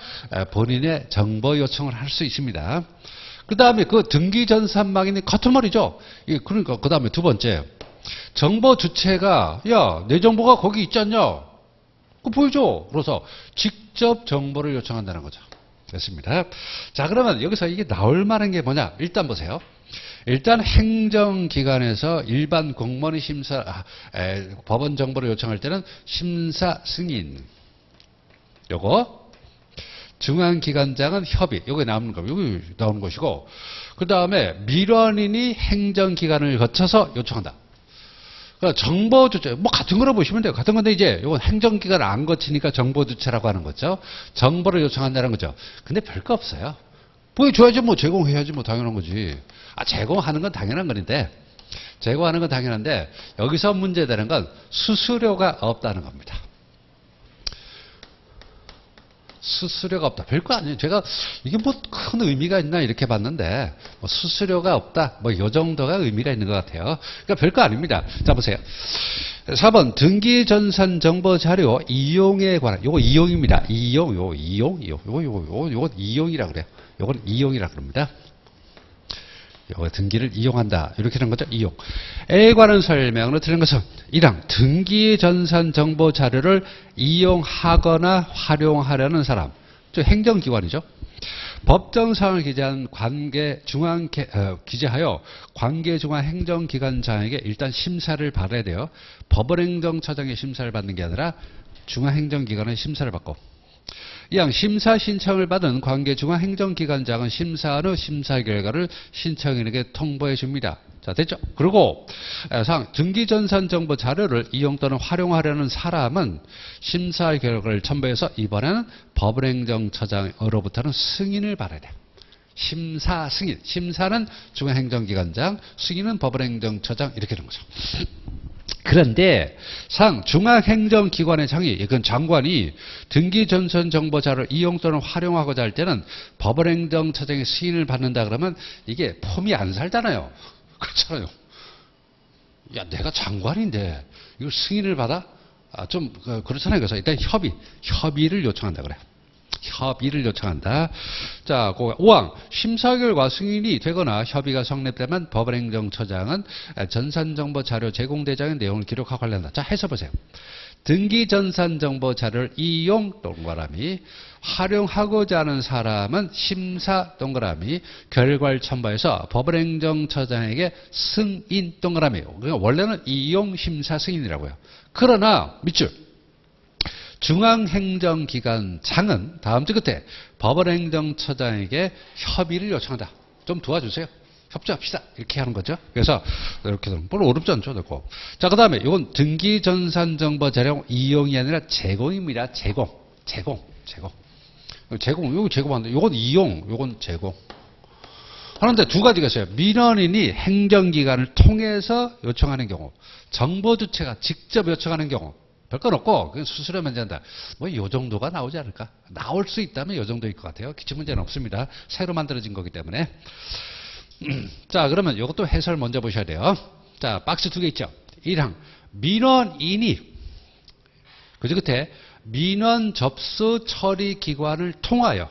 본인의 정보 요청을 할 수 있습니다. 그 다음에 그 등기전산망이 같은 말이죠. 그러니까 그 다음에 두 번째. 정보 주체가, 야, 내 정보가 거기 있지 않냐? 그거 보여줘. 그래서 직접 정보를 요청한다는 거죠. 됐습니다. 자, 그러면 여기서 이게 나올 만한 게 뭐냐? 일단 보세요. 일단 행정기관에서 일반 공무원이 법원 정보를 요청할 때는 심사 승인. 요거. 중앙기관장은 협의. 요게 나오는 거, 요게 나오는 것이고. 그 다음에 민원인이 행정기관을 거쳐서 요청한다. 그러니까 정보주체, 뭐 같은 거로 보시면 돼요. 같은 건데 이제 이건 행정기관을 안 거치니까 정보주체라고 하는 거죠. 정보를 요청한다는 거죠. 근데 별거 없어요. 보여줘야지 뭐 제공해야지 뭐 당연한 거지. 제공하는 건 당연한 건데 제공하는 건 당연한데 여기서 문제되는 건 수수료가 없다는 겁니다. 수수료가 없다. 별거 아니에요. 제가 이게 뭐 큰 의미가 있나 이렇게 봤는데 뭐 수수료가 없다. 뭐 이 정도가 의미가 있는 것 같아요. 그러니까 별거 아닙니다. 자 보세요. 4번 등기전산 정보 자료 이용에 관한 요거 이용입니다. 요거 이용이라 그래요. 요건 이용이라 그럽니다. 요거 등기를 이용한다. 이렇게 하는 거죠. 이용에 관한 설명으로 드리는 것은 1항 등기전산 정보 자료를 이용하거나 활용하려는 사람. 저 행정기관이죠. 법정사항을 기재한 기재하여 관계중앙 행정기관장에게 일단 심사를 받아야 돼요. 법원행정처장의 심사를 받는 게 아니라 중앙행정기관의 심사를 받고. 이항 심사 신청을 받은 관계중앙행정기관장은 심사한 후 심사 결과를 신청인에게 통보해 줍니다. 자, 됐죠? 그리고 상 등기전산 정보 자료를 이용 또는 활용하려는 사람은 심사 결과를 첨부해서 이번에는 법원행정처장으로부터는 승인을 받아야 돼요. 심사 승인. 심사는 중앙행정기관장, 승인은 법원행정처장 이렇게 되는 거죠. 그런데 중앙행정기관의 장관이 등기전산 정보 자료를 이용 또는 활용하고자 할 때는 법원행정처장의 승인을 받는다 그러면 이게 폼이 안 살잖아요. 그렇잖아요. 야, 내가 장관인데 이걸 승인을 받아? 좀 그렇잖아요. 그래서 일단 협의를 요청한다 그래요. 협의를 요청한다. 자, 5항 심사 결과 승인이 되거나 협의가 성립되면 법원행정처장은 전산정보 자료 제공 대장의 내용을 기록하고 관련한다. 자, 해서 보세요. 등기전산 정보 자료를 이용 동그라미 활용하고자 하는 사람은 심사 동그라미 결과를 첨부해서 법원행정처장에게 승인 동그라미. 그러니까 원래는 이용 심사 승인이라고요. 그러나 밑줄 중앙행정기관장은 다음 주 끝에 법원행정처장에게 협의를 요청한다. 좀 도와주세요. 협조합시다. 이렇게 하는 거죠. 그래서 이렇게 되면 별로 어렵지 않죠. 됐고. 자, 그 다음에 이건 등기전산정보자료 이용이 아니라 제공입니다. 제공. 요거 제공한다. 요건 이용, 요건 제공. 하는데 두 가지가 있어요. 민원인이 행정기관을 통해서 요청하는 경우, 정보주체가 직접 요청하는 경우. 별건 없고 그냥 수수료 면제한다. 뭐 이 정도가 나오지 않을까? 나올 수 있다면 이 정도일 것 같아요. 기출 문제는 없습니다. 새로 만들어진 거기 때문에. 자, 그러면 이것도 해설 먼저 보셔야 돼요. 자, 박스 두 개 있죠. 1항 민원인이 그저 끝에 민원 접수 처리 기관을 통하여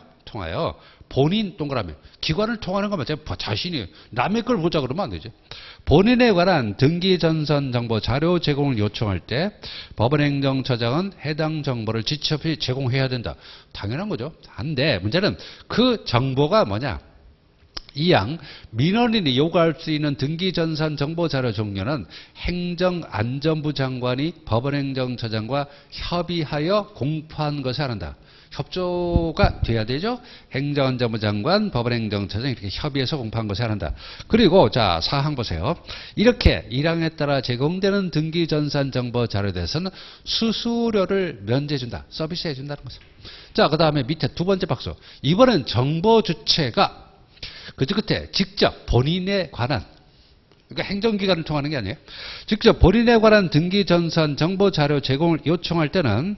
본인 동그라미 기관을 통하는 거 맞아요. 자신이 남의 걸 보자 그러면 안 되죠. 본인에 관한 등기전산 정보 자료 제공을 요청할 때 법원행정처장은 해당 정보를 직접 제공해야 된다. 당연한 거죠. 한데 문제는 그 정보가 뭐냐. 2항 민원인이 요구할 수 있는 등기전산 정보자료 종류는 행정안전부 장관이 법원행정처장과 협의하여 공포한 것을 한다. 협조가 돼야 되죠. 행정안전부 장관, 법원행정처장 이렇게 협의해서 공포한 것을 한다. 그리고 자 4항 보세요. 이렇게 1항에 따라 제공되는 등기전산 정보자료에 대해서는 수수료를 면제해준다. 서비스해준다는 거죠. 자, 그 다음에 밑에 두 번째 박수. 이번엔 정보 주체가 그저 끝에 직접 본인에 관한 그러니까 행정기관을 통하는 게 아니에요. 직접 본인에 관한 등기전산 정보자료 제공을 요청할 때는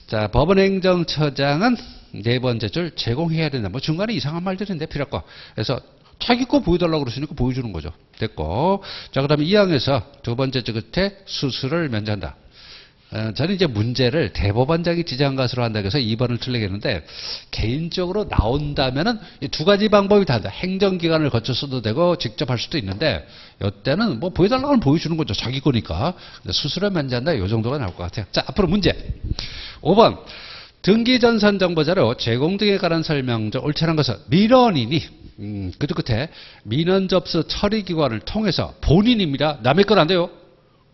자 법원행정처장은 네 번째 줄 제공해야 된다. 뭐 중간에 이상한 말들인데 필요 없고 그래서 자기 거 보여달라고 그러시니까 보여주는 거죠. 됐고 자 그다음에 2항에서 두 번째 줄 끝에 수수료를 면제한다. 저는 이제 문제를 대법원장이 지정한 것으로 한다고 해서 2번을 틀리겠는데 개인적으로 나온다면은 이 두 가지 방법이 다 있다. 행정기관을 거쳐서도 되고 직접 할 수도 있는데 이때는 뭐 보여달라고 하면 보여주는 거죠. 자기 거니까. 수수료 면제한다. 이 정도가 나올 것 같아요. 자 앞으로 문제 5번 등기전산정보자료 제공 등에 관한 설명 중 옳지 않은 것은 민원인이 그저 끝에 민원 접수 처리기관을 통해서 본인입니다. 남의 건 안 돼요.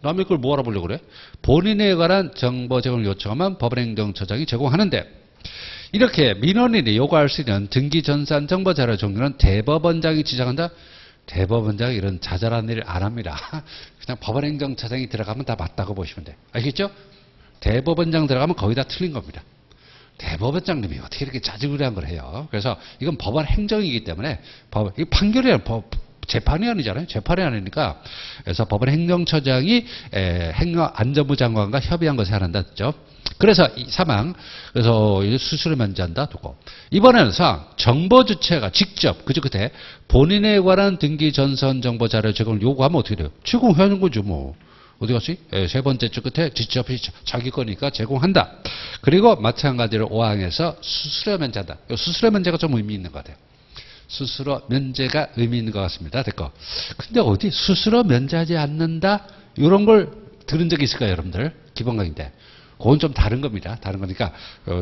남의 걸 뭐 알아보려고 그래? 본인에 관한 정보 제공을 요청하면 법원행정처장이 제공하는데 이렇게 민원인이 요구할 수 있는 등기전산정보자료 종류는 대법원장이 지정한다? 대법원장이 이런 자잘한 일을 안 합니다. 그냥 법원행정처장이 들어가면 다 맞다고 보시면 돼. 알겠죠? 대법원장 들어가면 거의 다 틀린 겁니다. 대법원장님이 어떻게 이렇게 자질구레한 걸 해요. 그래서 이건 법원 행정이기 때문에 이게 판결이 아니라 재판이 아니잖아요. 재판이 아니니까. 그래서 법원 행정처장이 행정안전부 장관과 협의한 것에 한한다 했죠. 그래서 이 사망, 그래서 수수료 면제한다 두고. 이번에는 정보 주체가 직접 그저 그때 본인에 관한 등기 전선 정보 자료 제공을 요구하면 어떻게 돼요? 제공하는 거죠, 뭐. 어디 갔지? 세 번째 줄 끝에 직접 자기 거니까 제공한다. 그리고 마찬가지로 5항에서 수수료 면제한다. 수수료 면제가 좀 의미 있는 것 같아요. 수수료 면제가 의미 있는 것 같습니다. 됐고. 근데 어디 수수료 면제하지 않는다? 이런 걸 들은 적이 있을까요, 여러분들? 기본 강의인데. 그건 좀 다른 겁니다. 다른 거니까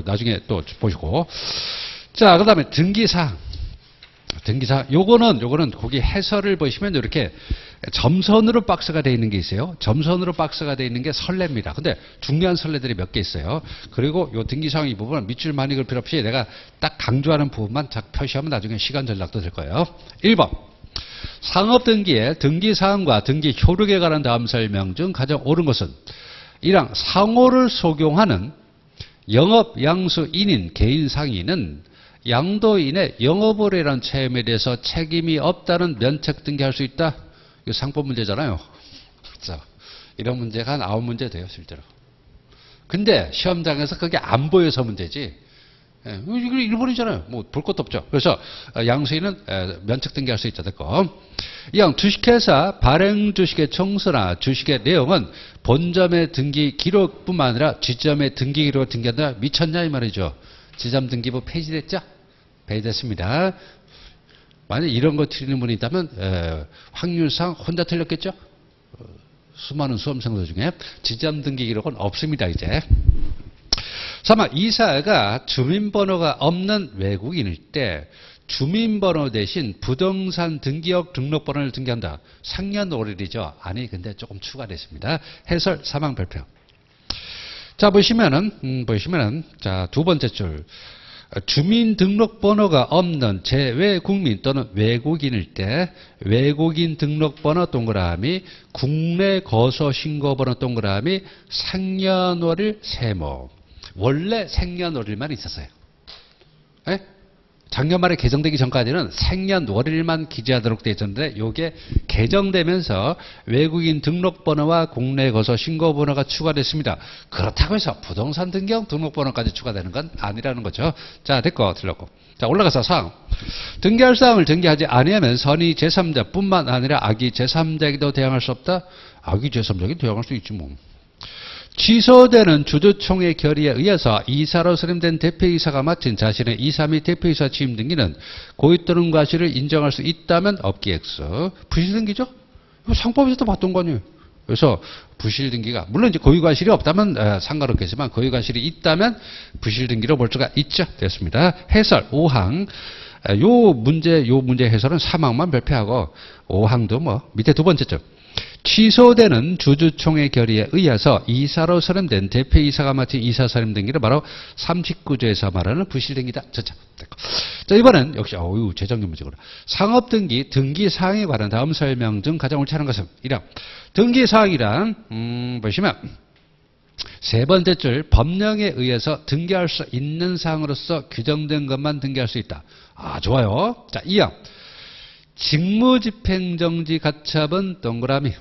나중에 또 보시고. 자, 그 다음에 등기사항. 요거는 거기 해설을 보시면 이렇게 점선으로 박스가 되어 있는 게 있어요. 점선으로 박스가 되어 있는 게 선례입니다. 근데 중요한 선례들이 몇 개 있어요. 그리고 요 등기사항 이 부분은 밑줄 많이 그을 필요 없이 내가 딱 강조하는 부분만 표시하면 나중에 시간 전략도 될 거예요. 1번. 상업등기의 등기사항과 등기 효력에 관한 다음 설명 중 가장 옳은 것은 1항 상호를 속용하는 영업양수인인 개인상인은 양도인의 영업의뢰라는 체험에 대해서 책임이 없다는 면책 등기할 수 있다. 이거 상법 문제잖아요. 그렇죠? 이런 문제가 한 9문제 돼요, 실제로. 근데 시험장에서 그게 안 보여서 문제지. 이거 일본이잖아요. 뭐 볼 것도 없죠. 그래서 양수인은 면책 등기할 수 있다. 됐고. 이왕 주식회사 발행 주식의 총수나 주식의 내용은 본점의 등기 기록뿐만 아니라 지점의 등기 기록을 등기한다. 미쳤냐 이 말이죠. 지점 등기부 폐지됐죠? 폐지됐습니다. 만약 이런 거 틀리는 분이 있다면 확률상 혼자 틀렸겠죠? 수많은 수험생들 중에 지점 등기 기록은 없습니다. 이제. 3번 이사가 주민번호가 없는 외국인일 때 주민번호 대신 부동산 등기역 등록번호를 등기한다. 상년월일이죠. 아니 근데 조금 추가됐습니다. 해설 사망 발표. 자 보시면은 자 두 번째 줄 주민등록번호가 없는 재외국민 또는 외국인일 때 외국인 등록번호 동그라미 국내 거소신고번호 동그라미 생년월일 세모. 원래 생년월일만 있었어요. 에? 작년 말에 개정되기 전까지는 생년월일만 기재하도록 되어 있었는데 이게 개정되면서 외국인 등록번호와 국내 거소 신고번호가 추가됐습니다. 그렇다고 해서 부동산 등기형 등록번호까지 추가되는 건 아니라는 거죠. 자, 됐고 틀렸고. 자, 올라가서 사항. 등기할 사항을 등기하지 아니하면 선의 제3자뿐만 아니라 악의 제3자에게도 대항할 수 없다. 악의 제3자에게 대항할 수 있지 뭐. 취소되는 주주총회 결의에 의해서 이사로 선임된 대표이사가 마친 자신의 이사 및 대표이사 취임 등기는 고의 또는 과실을 인정할 수 있다면 없기 X. 부실 등기죠? 이거 상법에서도 봤던 거 아니에요. 그래서 부실 등기가 물론 이제 고의 과실이 없다면 상관없겠지만 고의 과실이 있다면 부실 등기로 볼 수가 있죠. 됐습니다. 해설 5항. 요 문제 해설은 3항만 발표하고 5항도 뭐 밑에 두 번째 점. 취소되는 주주총회 결의에 의해서 이사로 선임된 대표이사가 마친 이사 선임 등기를 바로 39조에서 말하는 부실 등기다. 자, 이번엔 역시 재정규 문제구나. 상업등기 등기사항에 관한 다음 설명 중 가장 옳지 않은 것은 1항 등기사항이란 보시면 세 번째 줄 법령에 의해서 등기할 수 있는 사항으로서 규정된 것만 등기할 수 있다. 아, 좋아요. 자, 2항 직무집행정지 가처분 동그라미.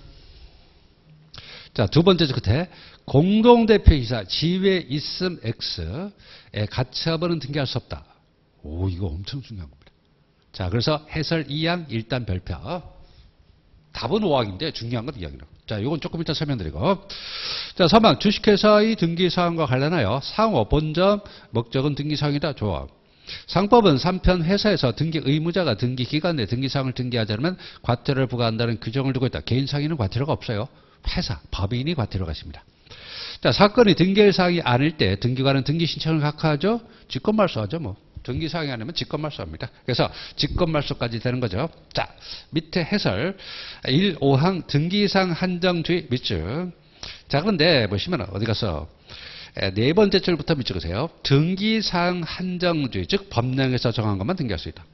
자, 두 번째 줄 끝에 공동대표이사 지위에 있음 X의 가처분은 등기할 수 없다. 오, 이거 엄청 중요한 겁니다. 자, 그래서 해설 2항 일단 별표. 답은 5항인데 중요한 건 2항이라고. 자, 이건 조금 이따 설명드리고. 자, 3항 주식회사의 등기사항과 관련하여 상호 본점 목적은 등기사항이다. 좋아. 상법은 3편 회사에서 등기 의무자가 등기 기간 내 등기사항을 등기하지 않으면 과태료를 부과한다는 규정을 두고 있다. 개인 상인은 과태료가 없어요. 회사, 법인이 과태료가 있습니다. 자, 사건이 등기할 사항이 아닐 때 등기관은 등기 신청을 각하하죠. 직권말소하죠. 뭐 등기 사항이 아니면 직권말소합니다. 그래서 직권말소까지 되는 거죠. 자, 밑에 해설 1, 5항 등기상 한정주의 밑줄. 자, 그런데 보시면 어디 가서 네 번째 줄부터 밑줄으세요. 등기사항 한정주의, 즉 법령에서 정한 것만 등기할 수 있다.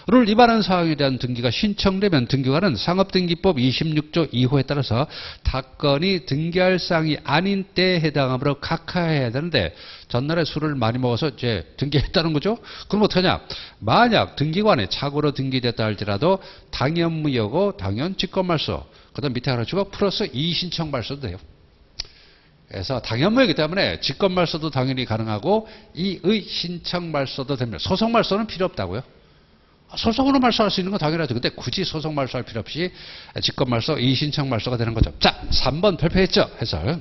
를 위반한 사항에 대한 등기가 신청되면 등기관은 상업등기법 26조 2호에 따라서 사건이 등기할 사항이 아닌 때에 해당하므로 각하해야 되는데 전날에 술을 많이 먹어서 이제 등기했다는 거죠. 그럼 어떡하냐? 만약 등기관에 착오로 등기됐다 할지라도 당연무효고 당연 직권말소, 그 다음 밑에 하나 주고 플러스 이의신청말소도 돼요. 그래서 당연무효이기 때문에 직권말소도 당연히 가능하고 이의신청말소도 됩니다. 소송말소는 필요 없다고요. 소송으로 말소할 수 있는 건 당연하죠. 근데 굳이 소송 말소할 필요 없이 직권말소, 이의신청 말소가 되는 거죠. 자, 3번 발표했죠. 해설.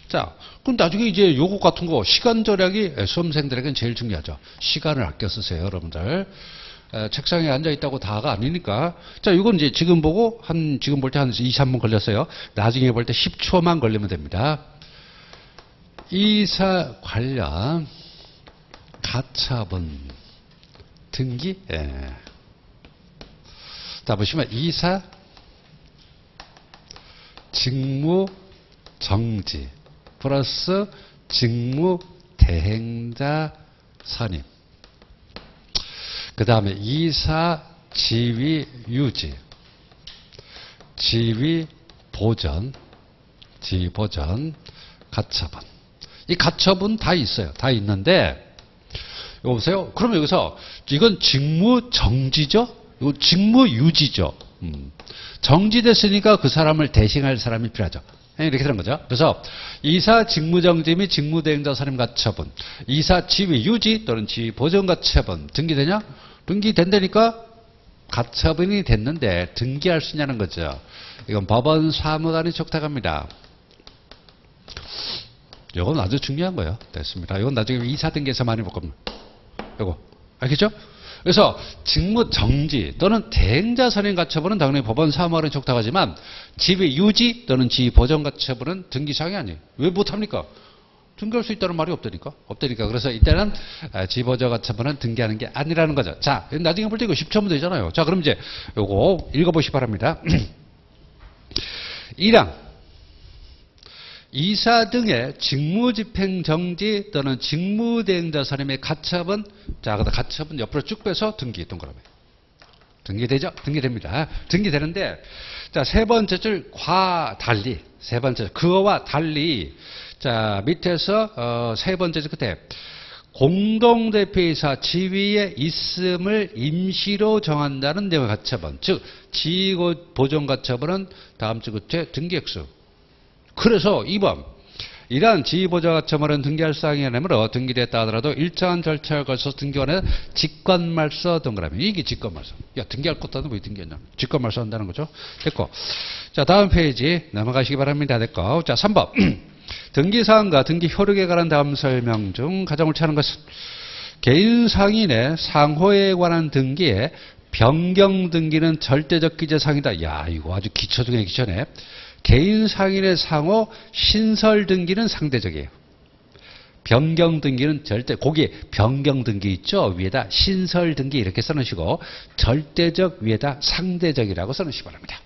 자, 그럼 나중에 이제 요거 같은 거 시간 절약이 수험생들에게는 제일 중요하죠. 시간을 아껴 쓰세요, 여러분들. 책상에 앉아 있다고 다가 아니니까. 자, 이건 이제 지금 보고 지금 볼 때 한 2, 3분 걸렸어요. 나중에 볼 때 10초만 걸리면 됩니다. 이사 관련 가처분 등기. 예. 자, 보시면 이사 직무 정지 플러스 직무 대행자 선임, 그 다음에 이사 지위 유지, 지위 보전, 가처분. 이 가처분 다 있어요. 다 있는데 이거 보세요. 그러면 여기서 이건 직무 정지죠? 이거 직무 유지죠. 정지됐으니까 그 사람을 대신할 사람이 필요하죠. 이렇게 되는 거죠. 그래서 이사 직무 정지 및 직무 대행자 선임 가처분, 이사 지위 유지 또는 지위 보전 가처분 등기되냐? 등기된다니까 가처분이 됐는데 등기할 수 있냐는 거죠. 이건 법원 사무관이 촉탁합니다. 이건 아주 중요한 거예요. 됐습니다. 이건 나중에 이사 등기에서 많이 볼 겁니다. 이거 알겠죠? 그래서 직무 정지 또는 대행자 선임 가처분은 당연히 법원 사무관이 촉탁하지만 지위 유지 또는 지위 보전 가처분은 등기사항이 아니에요. 왜 못합니까? 등기할 수 있다는 말이 없다니까. 그래서 이때는 지위 보전 가처분은 등기하는 게 아니라는 거죠. 자, 나중에 볼 때 이거 10초면 되잖아요. 자, 그럼 이제 요거 읽어보시기 바랍니다. 1항 이사 등의 직무집행정지 또는 직무대행자 선임의 가처분. 자, 가처분 옆으로 쭉 빼서 등기 동그라미. 등기되죠? 등기됩니다. 등기되는데, 자, 세 번째 줄 달리. 세 번째 줄 그거와 달리. 자, 밑에서 세 번째 줄 끝에 공동대표이사 지위에 있음을 임시로 정한다는 내용의 가처분. 즉, 지위보존가처분은 다음 주 끝에 등기액수. 그래서 2번 이러한 지위보존가처분은 등기할 사항이 아니므로 등기됐다 하더라도 일정한 절차를 거쳐서 등기관에 직권말소 동그라미. 이게 직권말소. 야, 등기할 것도 아니고 왜 등기했냐. 직권말소 한다는 거죠. 됐고. 자, 다음 페이지 넘어가시기 바랍니다. 됐고. 자, 3번 등기사항과 등기 효력에 관한 다음 설명 중 가장 옳지 않은 것은 개인 상인의 상호에 관한 등기에 변경 등기는 절대적 기재사항이다. 야, 이거 아주 기초 중에 기초네. 개인 상인의 상호 신설 등기는 상대적이에요. 변경 등기는 절대, 거기에 변경 등기 있죠? 위에다 신설 등기 이렇게 써놓으시고 절대적 위에다 상대적이라고 써놓으시기 바랍니다.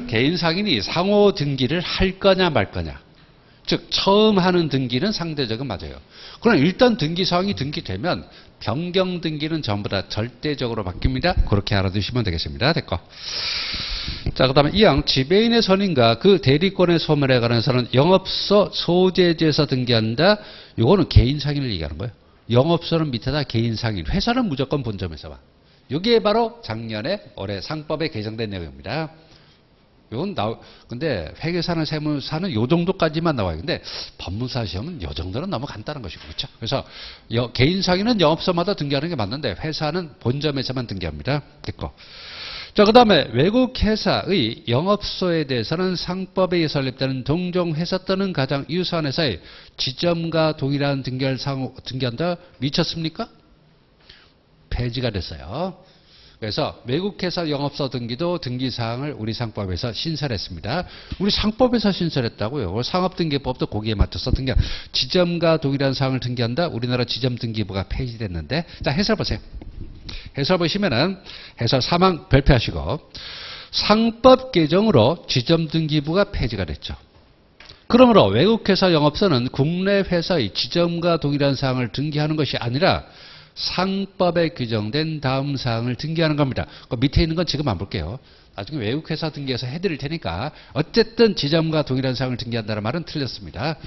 개인 상인이 상호 등기를 할 거냐 말 거냐. 즉 처음 하는 등기는 상대적은 맞아요. 그러나 일단 등기사항이 등기되면 변경 등기는 전부 다 절대적으로 바뀝니다. 그렇게 알아두시면 되겠습니다. 됐고. 자, 그 다음에 2항 지배인의 선임과 그 대리권의 소멸에 관해서는 영업소 소재지에서 등기한다. 이거는 개인 상인을 얘기하는 거예요. 영업소는 밑에다 개인 상인, 회사는 무조건 본점에서만. 이게 바로 작년에 올해 상법에 개정된 내용입니다. 이건 근데 회계사는 세무사는 요 정도까지만 나와요. 근데 법무사 시험은 요 정도는 너무 간단한 것이고, 그렇죠? 그래서 개인 상인은 영업소마다 등기하는 게 맞는데 회사는 본점에서만 등기합니다. 됐고. 자, 그 다음에 외국 회사의 영업소에 대해서는 상법에 설립되는 동종회사 또는 가장 유사한 회사의 지점과 동일한 등기한다. 미쳤습니까? 폐지가 됐어요. 그래서 외국회사 영업소 등기도 등기사항을 우리 상법에서 신설했습니다. 우리 상법에서 신설했다고요. 상업등기법도 거기에 맞춰서 등기한 지점과 동일한 사항을 등기한다. 우리나라 지점등기부가 폐지됐는데 자 해설 보세요. 해설 보시면은 해설 사망 별표하시고 상법 개정으로 지점등기부가 폐지가 됐죠. 그러므로 외국회사 영업소는 국내 회사의 지점과 동일한 사항을 등기하는 것이 아니라 상법에 규정된 다음 사항을 등기하는 겁니다. 그 밑에 있는 건 지금 안 볼게요. 나중에 외국회사 등기해서 해드릴 테니까 어쨌든 지점과 동일한 사항을 등기한다는 말은 틀렸습니다.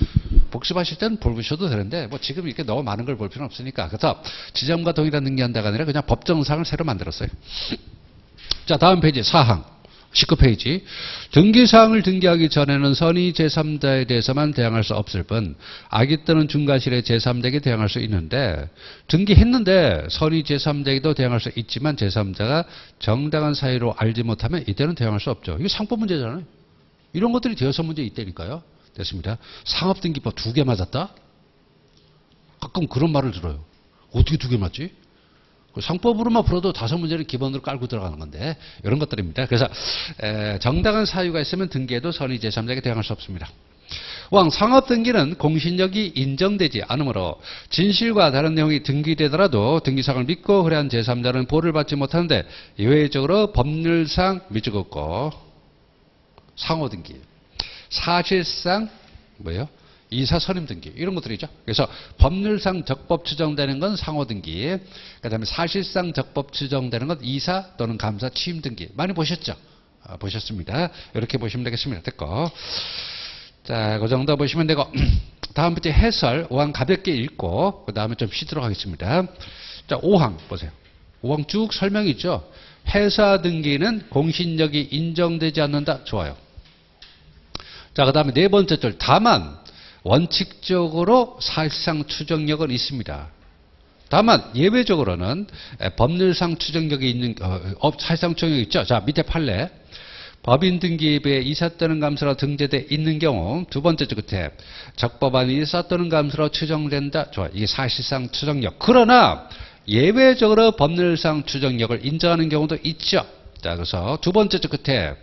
복습하실 때는 보셔도 되는데 뭐 지금 이렇게 너무 많은 걸 볼 필요는 없으니까. 그래서 지점과 동일한 등기한다가 아니라 그냥 법정사항을 새로 만들었어요. 자 다음 페이지 사항 19페이지. 등기사항을 등기하기 전에는 선의 제3자에 대해서만 대항할 수 없을 뿐 악의 또는 중과실의 제3자에게 대항할 수 있는데 등기했는데 선의 제3자에게도 대항할 수 있지만 제3자가 정당한 사유로 알지 못하면 이때는 대항할 수 없죠. 이게 상법 문제잖아요. 이런 것들이 대여섯 문제 있다니까요. 됐습니다. 상업등기법 2개 맞았다? 가끔 그런 말을 들어요. 어떻게 2개 맞지? 상법으로만 풀어도 5문제를 기본으로 깔고 들어가는 건데 이런 것들입니다. 그래서 정당한 사유가 있으면 등기에도 선의 제3자에게 대항할 수 없습니다. 왕 상업등기는 공신력이 인정되지 않으므로 진실과 다른 내용이 등기되더라도 등기사항을 믿고 의뢰한 제3자는 보호를 받지 못하는데 예외적으로 법률상 밑줄 긋고 상호등기 사실상 뭐예요? 이사 선임 등기 이런 것들이죠. 그래서 법률상 적법 추정되는 건 상호 등기, 그다음에 사실상 적법 추정되는 건 이사 또는 감사 취임 등기 많이 보셨죠? 보셨습니다. 이렇게 보시면 되겠습니다. 됐고, 자, 그 정도 보시면 되고 다음 번째 해설 5항 가볍게 읽고 그 다음에 좀 쉬도록 하겠습니다. 자, 5항 보세요. 5항 쭉 설명이 있죠. 회사 등기는 공신력이 인정되지 않는다. 좋아요. 자, 그 다음에 네 번째 줄 다만 원칙적으로 사실상 추정력은 있습니다. 다만 예외적으로는 법률상 추정력이 있는 사실상 추정력이 있죠. 자 밑에 판례 법인 등기부에 이사 또는 감사로 등재돼 있는 경우 두 번째 줄 끝에 적법한 이사 또는 감사로 추정된다. 좋아. 이게 사실상 추정력. 그러나 예외적으로 법률상 추정력을 인정하는 경우도 있죠. 자 그래서 두 번째 줄 끝에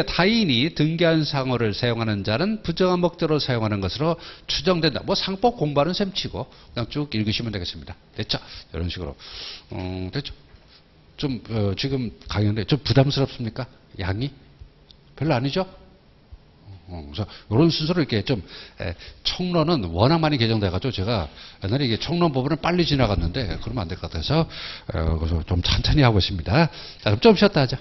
타인이 등기한 상호를 사용하는 자는 부정한 목적으로 사용하는 것으로 추정된다. 뭐 상법 공부하는 셈 치고 그냥 쭉 읽으시면 되겠습니다. 됐죠? 이런 식으로. 됐죠? 좀 지금 강의인데 좀 부담스럽습니까? 양이? 별로 아니죠? 그래서 이런 순서로 이렇게 좀 총론은 워낙 많이 개정돼가지고 제가 옛날에 이게 총론 부분은 빨리 지나갔는데 그러면 안 될 것 같아서 그래서 좀 천천히 하고 있습니다. 자, 그럼 좀 쉬었다 하죠.